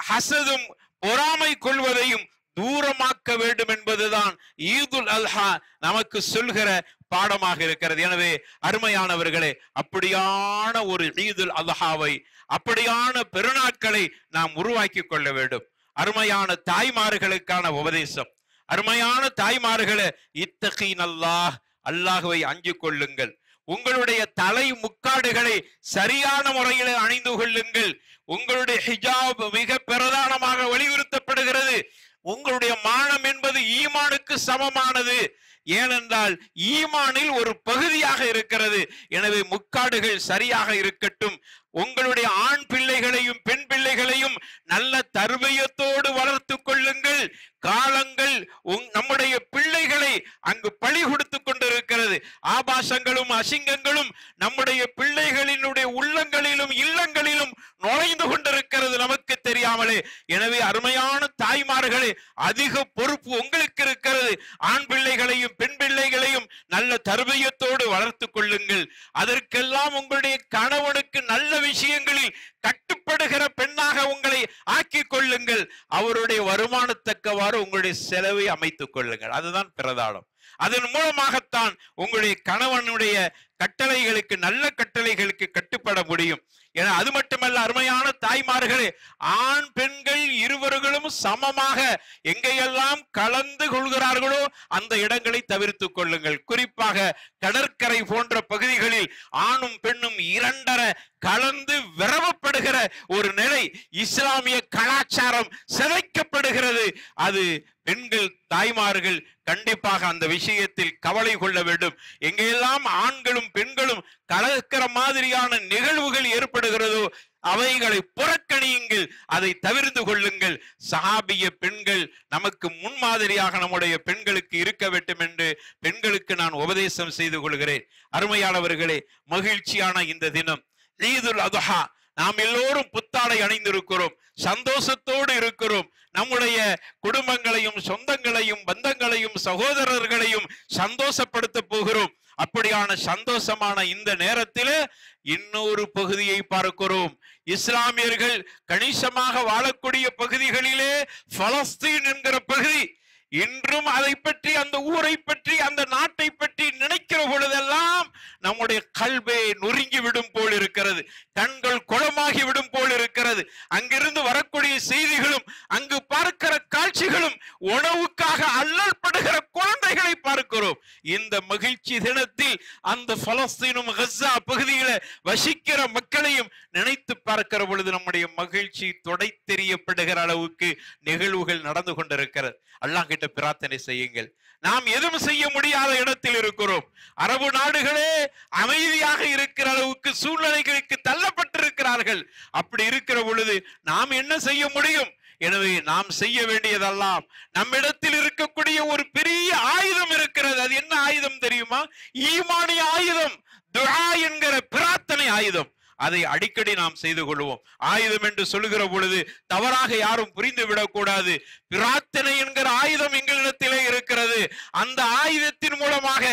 ஹசதும் பொறாமை கொள்வதையும் தூரமாக்க வேண்டும் என்பதுதான் ஈதுல் அல்ஹா நமக்கு சொல்கிற பாடமாக இருக்கிறது. எனவே அருமையானவர்களே, அப்படியான ஒரு ஈதுல் அல்ஹாவை, அப்படியான பெருநாட்களை நாம் உருவாக்கி கொள்ள வேண்டும். அருமையான தாய்மார்களுக்கான உபதேசம். அருமையான தாய்மார்களே, இத்தகீன் அல்லாஹ், அல்லாஹ்வை அஞ்சு கொள்ளுங்கள். உங்களுடைய தலை முக்காடுகளை சரியான முறையில் அணிந்து கொள்ளுங்கள். உங்களுடைய ஹிஜாப் மிக பிரதானமாக வலியுறுத்தப்படுகிறது. உங்களுடைய மானம் என்பது ஈமானுக்கு சமமானது. ஏனென்றால் ஈமானில் ஒரு பகுதியாக இருக்கிறது. எனவே முக்காடுகள் சரியாக இருக்கட்டும். உங்களுடைய ஆண் பிள்ளைகளையும் பெண் பிள்ளைகளையும் நல்ல தர்பியத்தோடு வளர்த்து கொள்ளுங்கள். காலங்கள் நம்முடைய பிள்ளைகளை அங்கு பழி கொடுத்து கொண்டிருக்கிறது. ஆபாசங்களும் அசிங்கங்களும் நம்முடைய பிள்ளைகளினுடைய உள்ளங்களிலும் இல்லங்களிலும் நுழைந்து கொண்டிருக்கிறது நமக்கு தெரியாமலே. எனவே அருமையான தாய்மார்களே, அதிக பொறுப்பு உங்களுக்கு இருக்கிறது. ஆண் பிள்ளைகளையும் பெண் பிள்ளைகளையும் நல்ல தர்பியத்தோடு வளர்த்து கொள்ளுங்கள். அதற்கெல்லாம் உங்களுடைய கணவனுக்கு நல்ல விஷயங்களில் கட்டுப்படுகிற பெண்ணாக உங்களை ஆக்கி கொள்ளுங்கள். அவருடைய வருமானத்தக்கவாறு உங்களுடைய செலவை அமைத்துக் கொள்ளுங்கள். அதுதான் பிரதானம். அதன் மூலமாகத்தான் உங்களுடைய கணவனுடைய கட்டளைகளுக்கு, நல்ல கட்டளைகளுக்கு கட்டுப்பட முடியும். என அது மட்டுமல்ல அருமையான தாய்மார்களே, ஆண் பெண்கள் இருவர்களும் சமமாக எங்கெல்லாம் கலந்து கொள்கிறார்களோ அந்த இடங்களை தவிர்த்து கொள்ளுங்கள். குறிப்பாக கடற்கரை போன்ற பகுதிகளில் ஆணும் பெண்ணும் இரண்டரை கலந்து விரவப்படுகிற ஒரு நிலை, இஸ்லாமிய கலாச்சாரம் சிதைக்கப்படுகிறது. அது பெண்கள் தாய்மார்கள் கண்டிப்பாக அந்த விஷயத்தில் கவலை கொள்ள வேண்டும். எங்கெல்லாம் ஆண்களும் பெண்களும் கலக்கிற மாதிரியான நிகழ்வுகள் ஏற்படுகிறதோ அவைகளை புறக்கணியுங்கள், அதை தவிர்த்து கொள்ளுங்கள். சஹாபிய பெண்கள் நமக்கு முன்மாதிரியாக நம்முடைய பெண்களுக்கு இருக்க வேண்டும் என்று பெண்களுக்கு நான் உபதேசம் செய்து கொள்கிறேன். அருமையானவர்களே, மகிழ்ச்சியான இந்த தினம் ஈதுல் அதுஹா, நாம் எல்லோரும் புத்தாடை அணிந்திருக்கிறோம், சந்தோஷத்தோடு இருக்கிறோம். நம்முடைய குடும்பங்களையும் சொந்தங்களையும் பந்தங்களையும் சகோதரர்களையும் சந்தோஷப்படுத்த போகிறோம். அப்படியான சந்தோஷமான இந்த நேரத்திலே இன்னொரு பகுதியை பார்க்கிறோம். இஸ்லாமியர்கள் கணிசமாக வாழக்கூடிய பகுதிகளிலே பலஸ்தீன் என்கிற பகுதி, இன்றும் அதை பற்றி, அந்த ஊரை பற்றி, அந்த நாட்டை பற்றி நினைக்கிற பொழுதெல்லாம் நம்முடைய கல்வே நொறுங்கி விடும் போல் இருக்கிறது, கண்கள் குளமாகி விடும் போல் இருக்கிறது. அங்கிருந்து வரக்கூடிய செய்திகளும் அங்கு பார்க்கிற காட்சிகளும் உணவுக்காக அல்லல்படுகிற குழந்தைகளை பார்க்கிறோம். இந்த மகிழ்ச்சி தினத்தில் அந்த பலஸ்தீனும் கஸா பகுதியில வசிக்கிற மக்களையும் நினைத்து பார்க்கிற பொழுது நம்முடைய மகிழ்ச்சி தொடை தெரியப்படுகிற அளவுக்கு நிகழ்வுகள் நடந்து கொண்டிருக்கிறது. அல்லாஹ் கிட்ட பிரார்த்தனை செய்யுங்கள். நாம் எதுவும் செய்ய முடியாத இடத்தில் இருக்கிறோம். அரபு நாடுகளே அமைதியாக இருக்கிற அளவுக்கு சூழ்நிலைகளுக்கு தள்ளப்பட்டிருக்கிறார்கள். அப்படி இருக்கிற பொழுது நாம் என்ன செய்ய முடியும்? எனவே நாம் செய்ய வேண்டியதெல்லாம், நம்மிடத்தில் இருக்கக்கூடிய ஒரு பெரிய ஆயுதம் இருக்கிறது. அது என்ன ஆயுதம் தெரியுமா? ஈமானிய ஆயுதம், துஆ என்கிற பிரார்த்தனை ஆயுதம். அதை அடிக்கடி நாம் செய்து கொள்வோம். ஆயுதம் என்று சொல்லுகிற பொழுது தவறாக யாரும் புரிந்து விடக்கூடாது. பிரார்த்தனை என்கிற ஆயுதம் எங்களிடத்திலே இருக்கிறது. அந்த ஆயுதத்தின் மூலமாக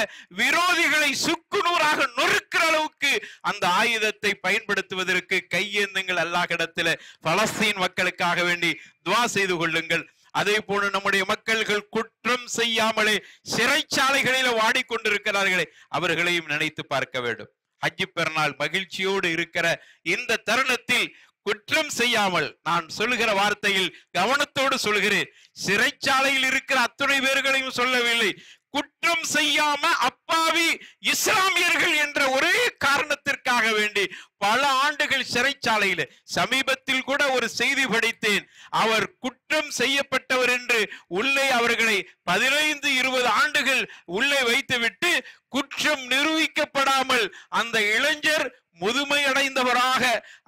விரோதிகளை சுக்குநூறாக நொறுக்கிற அளவுக்கு அந்த ஆயுதத்தை பயன்படுத்துவதற்கு கையேந்துங்கள். அல்லாஹ்விடத்திலே பலஸ்தீன் மக்களுக்காக வேண்டி துஆ செய்து கொள்ளுங்கள். அதே போல நம்முடைய மக்கள்கள் குற்றம் செய்யாமலே சிறைச்சாலைகளில் வாடிக்கொண்டிருக்கிறார்களே, அவர்களையும் நினைத்து பார்க்க வேண்டும். ஹஜ் பெருநாள் மகிழ்ச்சியோடு இருக்கிற இந்த தருணத்தில் குற்றம் செய்யாமல், நான் சொல்லுகிற வார்த்தையில் கவனத்தோடு சொல்கிறேன், சிறைச்சாலையில் இருக்கிற அத்துணை பேர்களையும் சொல்லவில்லை, குற்றம் செய்யாம அப்பாவி இஸ்லாமியர்கள் என்ற ஒரே காரணத்திற்காக வேண்டி பல ஆண்டுகள் சிறைச்சாலையில, சமீபத்தில் கூட ஒரு செய்தி படித்தேன், அவர் குற்றம் செய்யப்பட்டவர் என்று உள்ளே அவர்களை 15-20 ஆண்டுகள் உள்ளே வைத்துவிட்டு குற்றம் நிரூபிக்கப்படாமல் அந்த இளைஞர் முதுமை அடைந்தவராக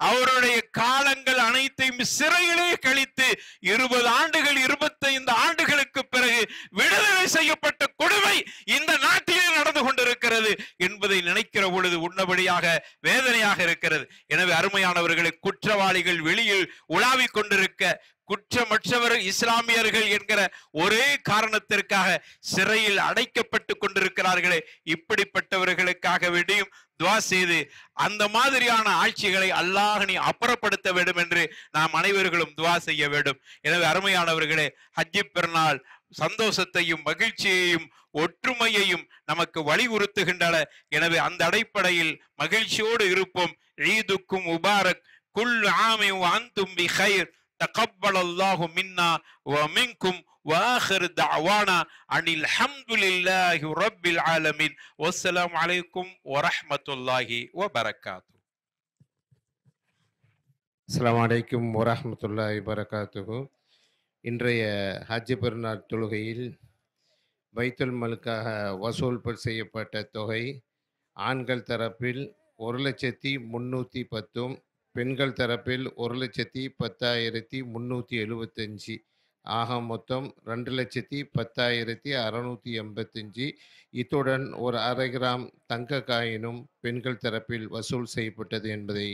அவருடைய காலங்கள் அனைத்தையும் சிறையிலே கழித்து 20 ஆண்டுகள் 25 ஆண்டுகளுக்கு பிறகு விடுதலை செய்யப்பட்ட கொடுமை இந்த நாட்டிலே நடந்து கொண்டிருக்கிறது என்பதை நினைக்கிற பொழுது உன்னபடியாக வேதனையாக இருக்கிறது. எனவே அருமையானவர்களை, குற்றவாளிகள் வெளியில் உலாவிக் கொண்டிருக்க, குற்றமற்றவர் இஸ்லாமியர்கள் என்கிற ஒரே காரணத்திற்காக சிறையில் அடைக்கப்பட்டு கொண்டிருக்கிறார்களே, இப்படிப்பட்டவர்களுக்காக வேண்டியும் துஆ செய்து அந்த மாதிரியான ஆட்சிகளை அல்லாஹ் நீ அப்புறப்படுத்த வேண்டும் என்று நாம் அனைவர்களும் துஆ செய்ய வேண்டும். எனவே அருமையானவர்களே, ஹஜ் பெருநாள் சந்தோஷத்தையும் மகிழ்ச்சியையும் ஒற்றுமையையும் நமக்கு வலியுறுத்துகின்றன. எனவே அந்த அடிப்படையில் மகிழ்ச்சியோடு இருப்போம். ஈதுக்கும் முபாரக், குல்லு ஆமின் வ அன்தும் பிகைர், தகப்பலல்லாஹு மின்னா வ மின்கும் وآخر دعوانا أن الحمد لله رب العالمين والسلام عليكم ورحمة الله وبركاته. அஸ்ஸலாமு அலைக்கும் வரஹ்மத்துல்லாஹி வபரகாத்துஹு. இன்றைய ஹஜ் பெருநாள் தொழுகையில் பைத்துல் மலுக்காக வசூல் செய்யப்பட்ட தொகை ஆண்கள் தரப்பில் 1,310,000, பெண்கள் தரப்பில் 1,10,375, ஆக மொத்தம் 2,10,685. இத்துடன் ஒரு 1/2 கிராம் தங்க காயினும் பெண்கள் தரப்பில் வசூல் செய்யப்பட்டது என்பதை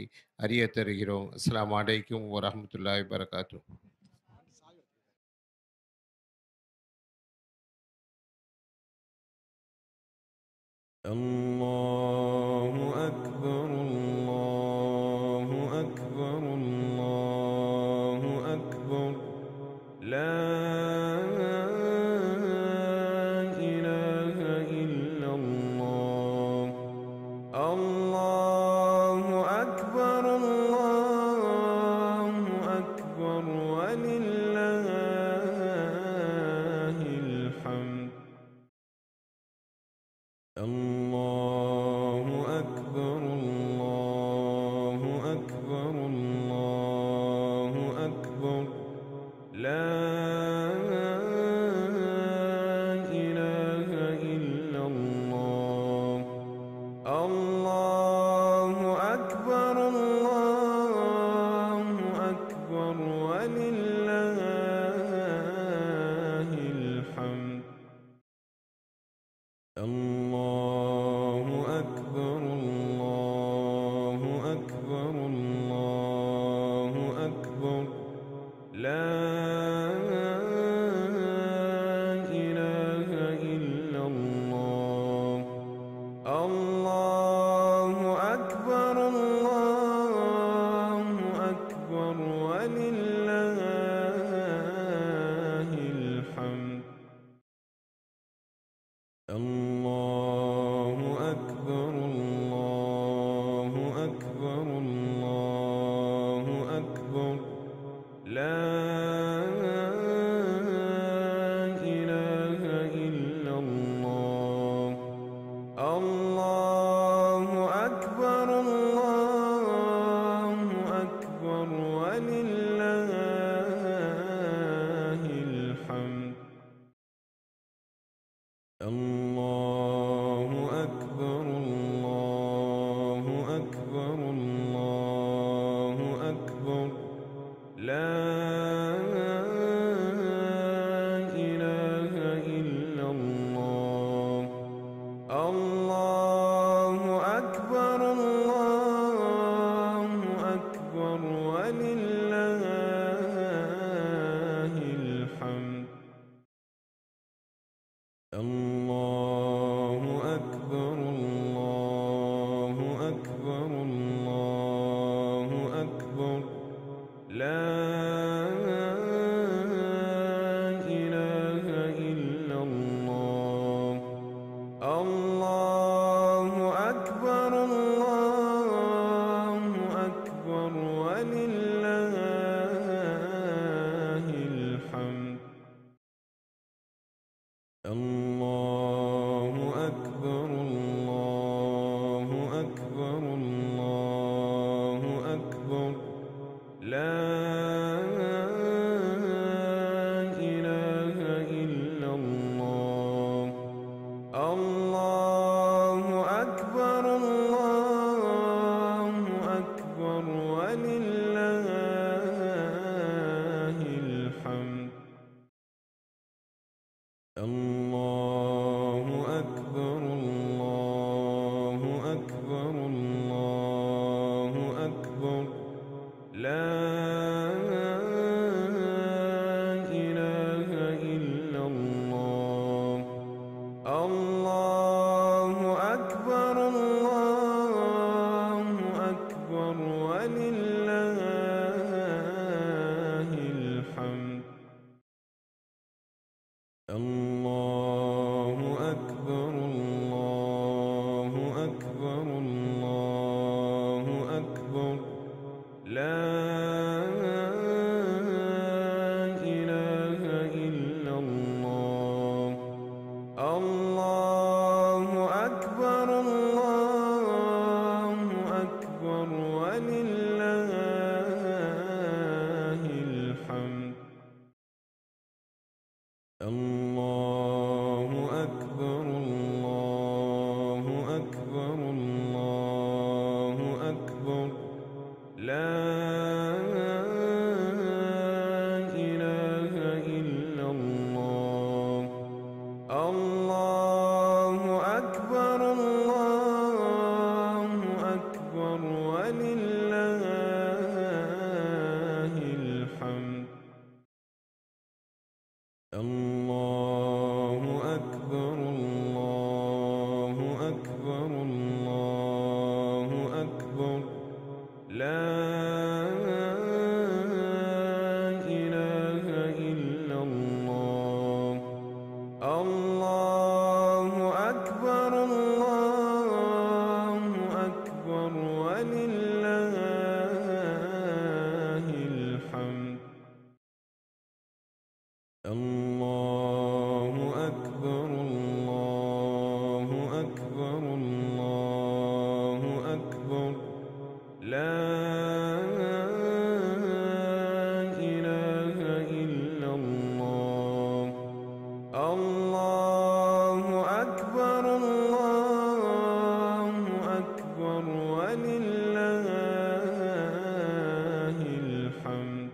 அறிய தருகிறோம். அஸ்ஸலாமு அலைக்கும் வரஹ்மத்துல்லாஹி வபரகாத்துஹு. அல்லாஹு அக்பர், அல்லாஹு அக்பர், அல்லாஹு அக்பர். லா இலாஹ இல்லல்லாஹ். அல்லாஹு அக்பர், அல்லாஹு لا إله إلا الله. الله أكبر الله أكبر ولله الحمد. الله أكبر الله أكبر الله أكبر. لا إله إلا الله. الله أكبر الله أكبر ولله الحمد. الله أكبر الله أكبر الله أكبر. لا إله إلا الله. الله أكبر الله أكبر ولله الحمد. الله أكبر الله أكبر الله أكبر. لا إله إلا الله. الله أكبر الله أكبر ولله الحمد. الله أكبر الله أكبر الله أكبر. لا إله إلا الله. الله أكبر الله أكبر ولله الحمد.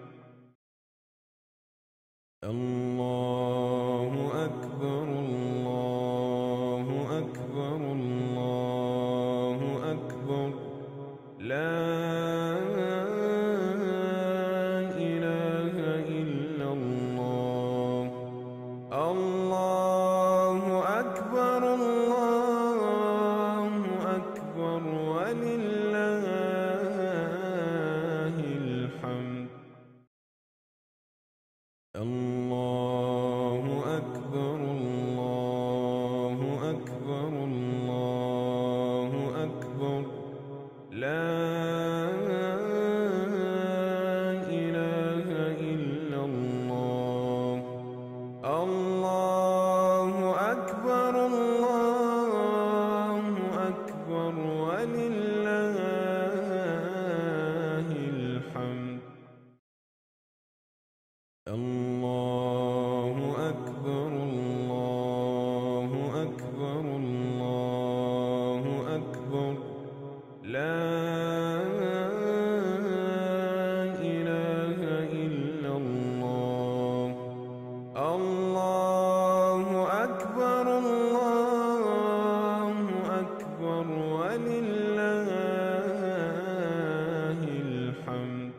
الله أكبر الله أكبر الله أكبر. لا إله إلا الله. الله أكبر الله أكبر ولله الحمد. الله أكبر الله أكبر الله أكبر. لا إله إلا الله. الله أكبر الله أكبر ولله الحمد. الله أكبر الله أكبر الله أكبر. لا إله إلا الله. الله أكبر الله أكبر ولله الحمد.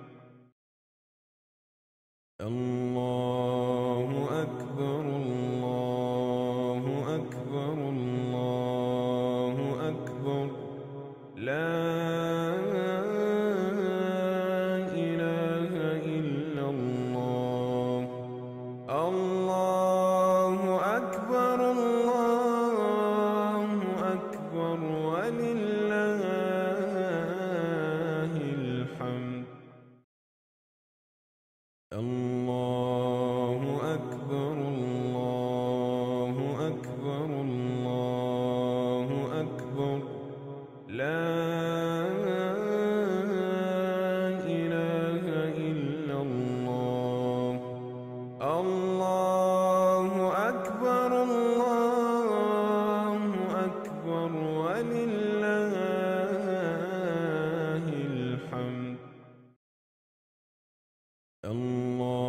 الله أكبر الله أكبر الله أكبر. لا إله إلا الله. الله أكبر الله أكبر ولله الحمد. الله أكبر الله أكبر الله أكبر. لا إله إلا الله. الله أكبر الله أكبر ولله الحمد. الله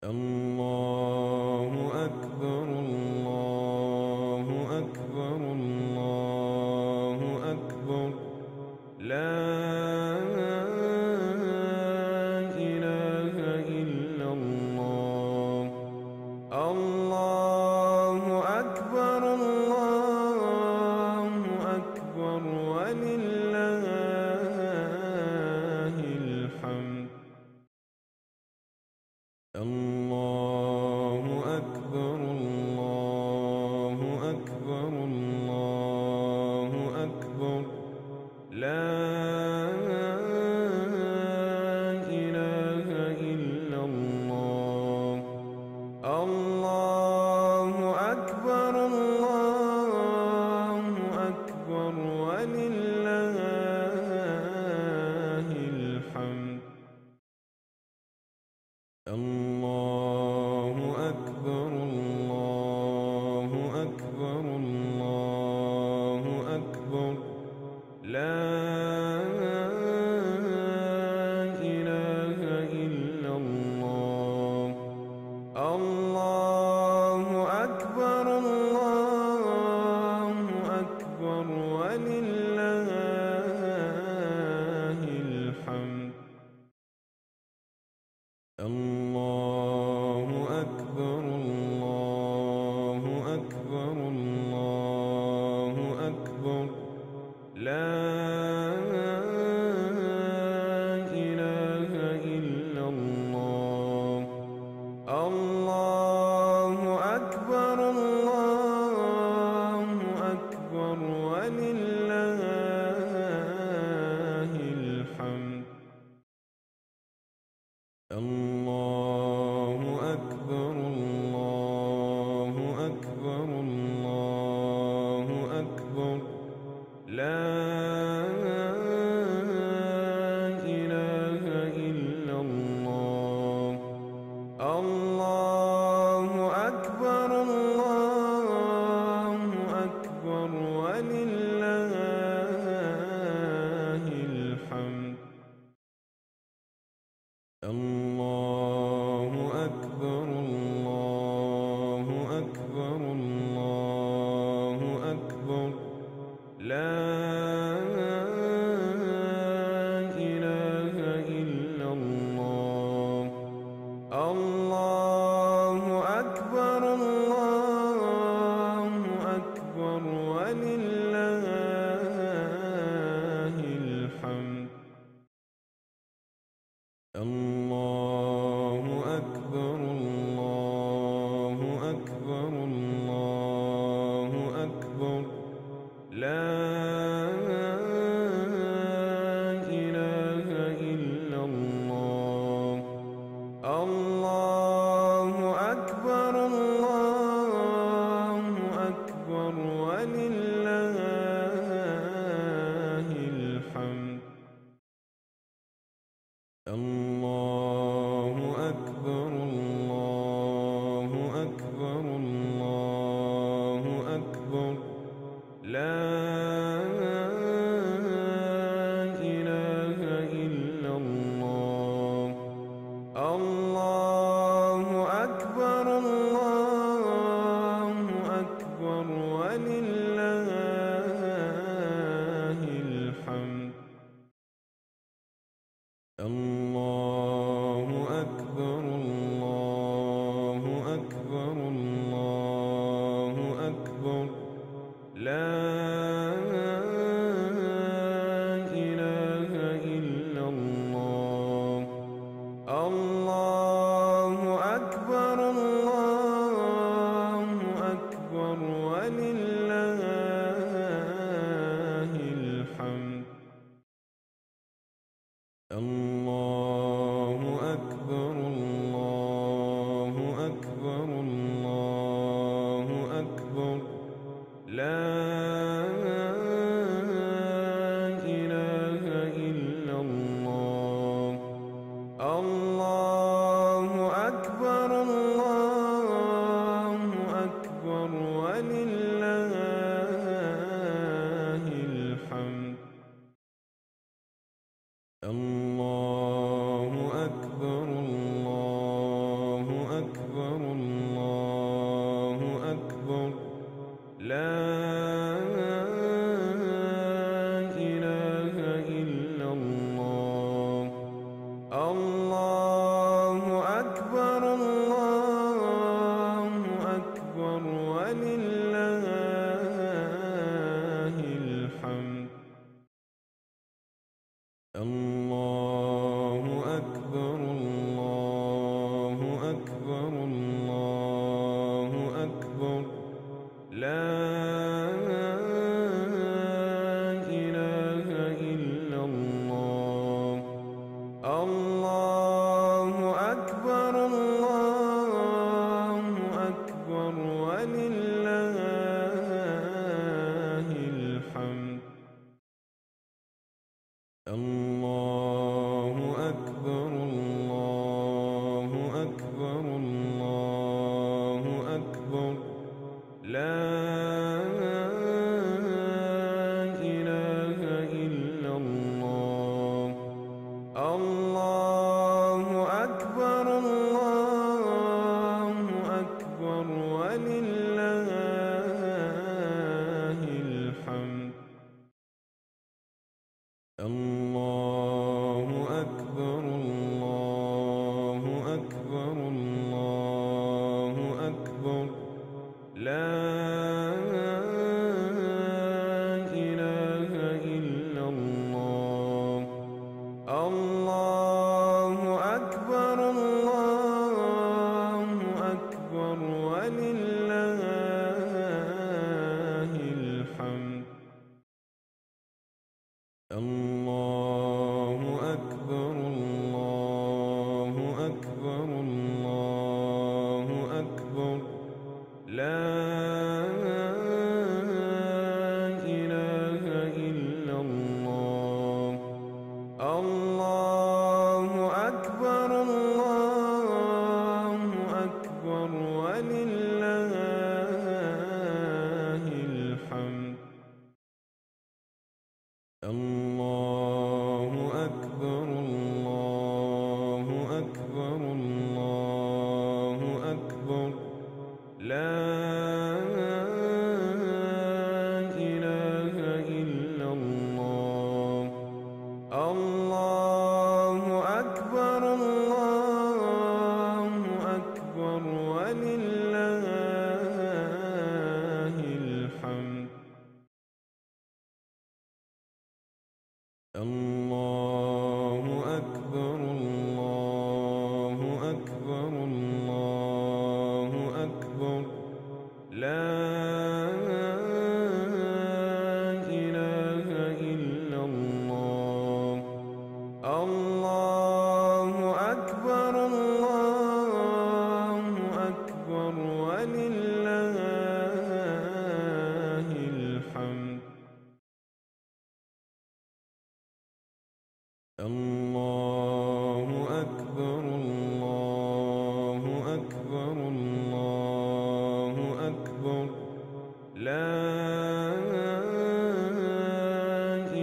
الله أكبر الله أكبر الله أكبر لا إله إلا الله الله أكبر الله أكبر ولله الحمد الله أكبر الله أكبر الله أكبر لا إله إلا الله الله أكبر الله أكبر ولله الحمد الله أكبر الله أكبر الله أكبر لا إله إلا الله الله أكبر الله أكبر ولله الحمد الله أكبر الله أكبر الله أكبر لا إله إلا الله الله أكبر الله أكبر ولله الحمد الله أكبر الله أكبر الله أكبر لا إله إلا الله الله أكبر الله أكبر ولله الحمد الله أكبر الله أكبر الله أكبر لا إله إلا الله الله أكبر الله أكبر ولله الحمد الله أكبر الله أكبر الله أكبر لا إله إلا الله الله أكبر الله أكبر ولله الحمد الله أكبر الله أكبر الله أكبر لا إله إلا الله الله أكبر الله أكبر ولله الحمد الله أكبر الله أكبر الله أكبر لا إله إلا الله الله أكبر الله أكبر ولله الحمد الله أكبر الله أكبر الله أكبر لا إله إلا الله الله أكبر الله أكبر ولله الحمد الله أكبر الله الله أكبر الله أكبر ولله الحمد. الله أكبر الله أكبر الله أكبر لا إله إلا الله. الله أكبر الله أكبر ولله الحمد. الله أكبر الله أكبر الله أكبر لا إله إلا الله. الله أكبر الله أكبر ولله الحمد. الله أكبر الله أكبر الله أكبر لا إله إلا الله. الله أكبر الله أكبر ولله الحمد. الله أكبر الله أكبر الله أكبر لا إله إلا الله. الله أكبر الله أكبر ولله الحمد. الله أكبر الله أكبر الله أكبر لا إله إلا الله. الله أكبر الله أكبر ولله الحمد. الله أكبر الله أكبر الله أكبر لا إله إلا الله. الله أكبر الله أكبر ولله الحمد. الله أكبر الله أكبر الله أكبر لا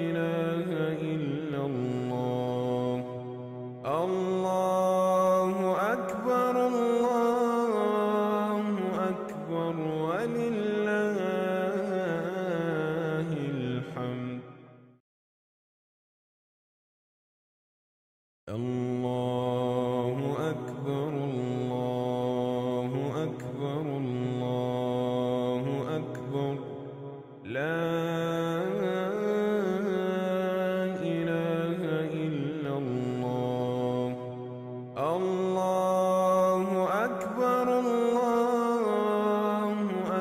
إله إلا الله. الله أكبر الله أكبر ولله الحمد. الله أكبر الله أكبر الله أكبر لا إله إلا الله. الله أكبر الله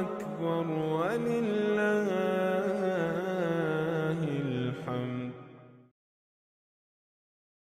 أكبر ولله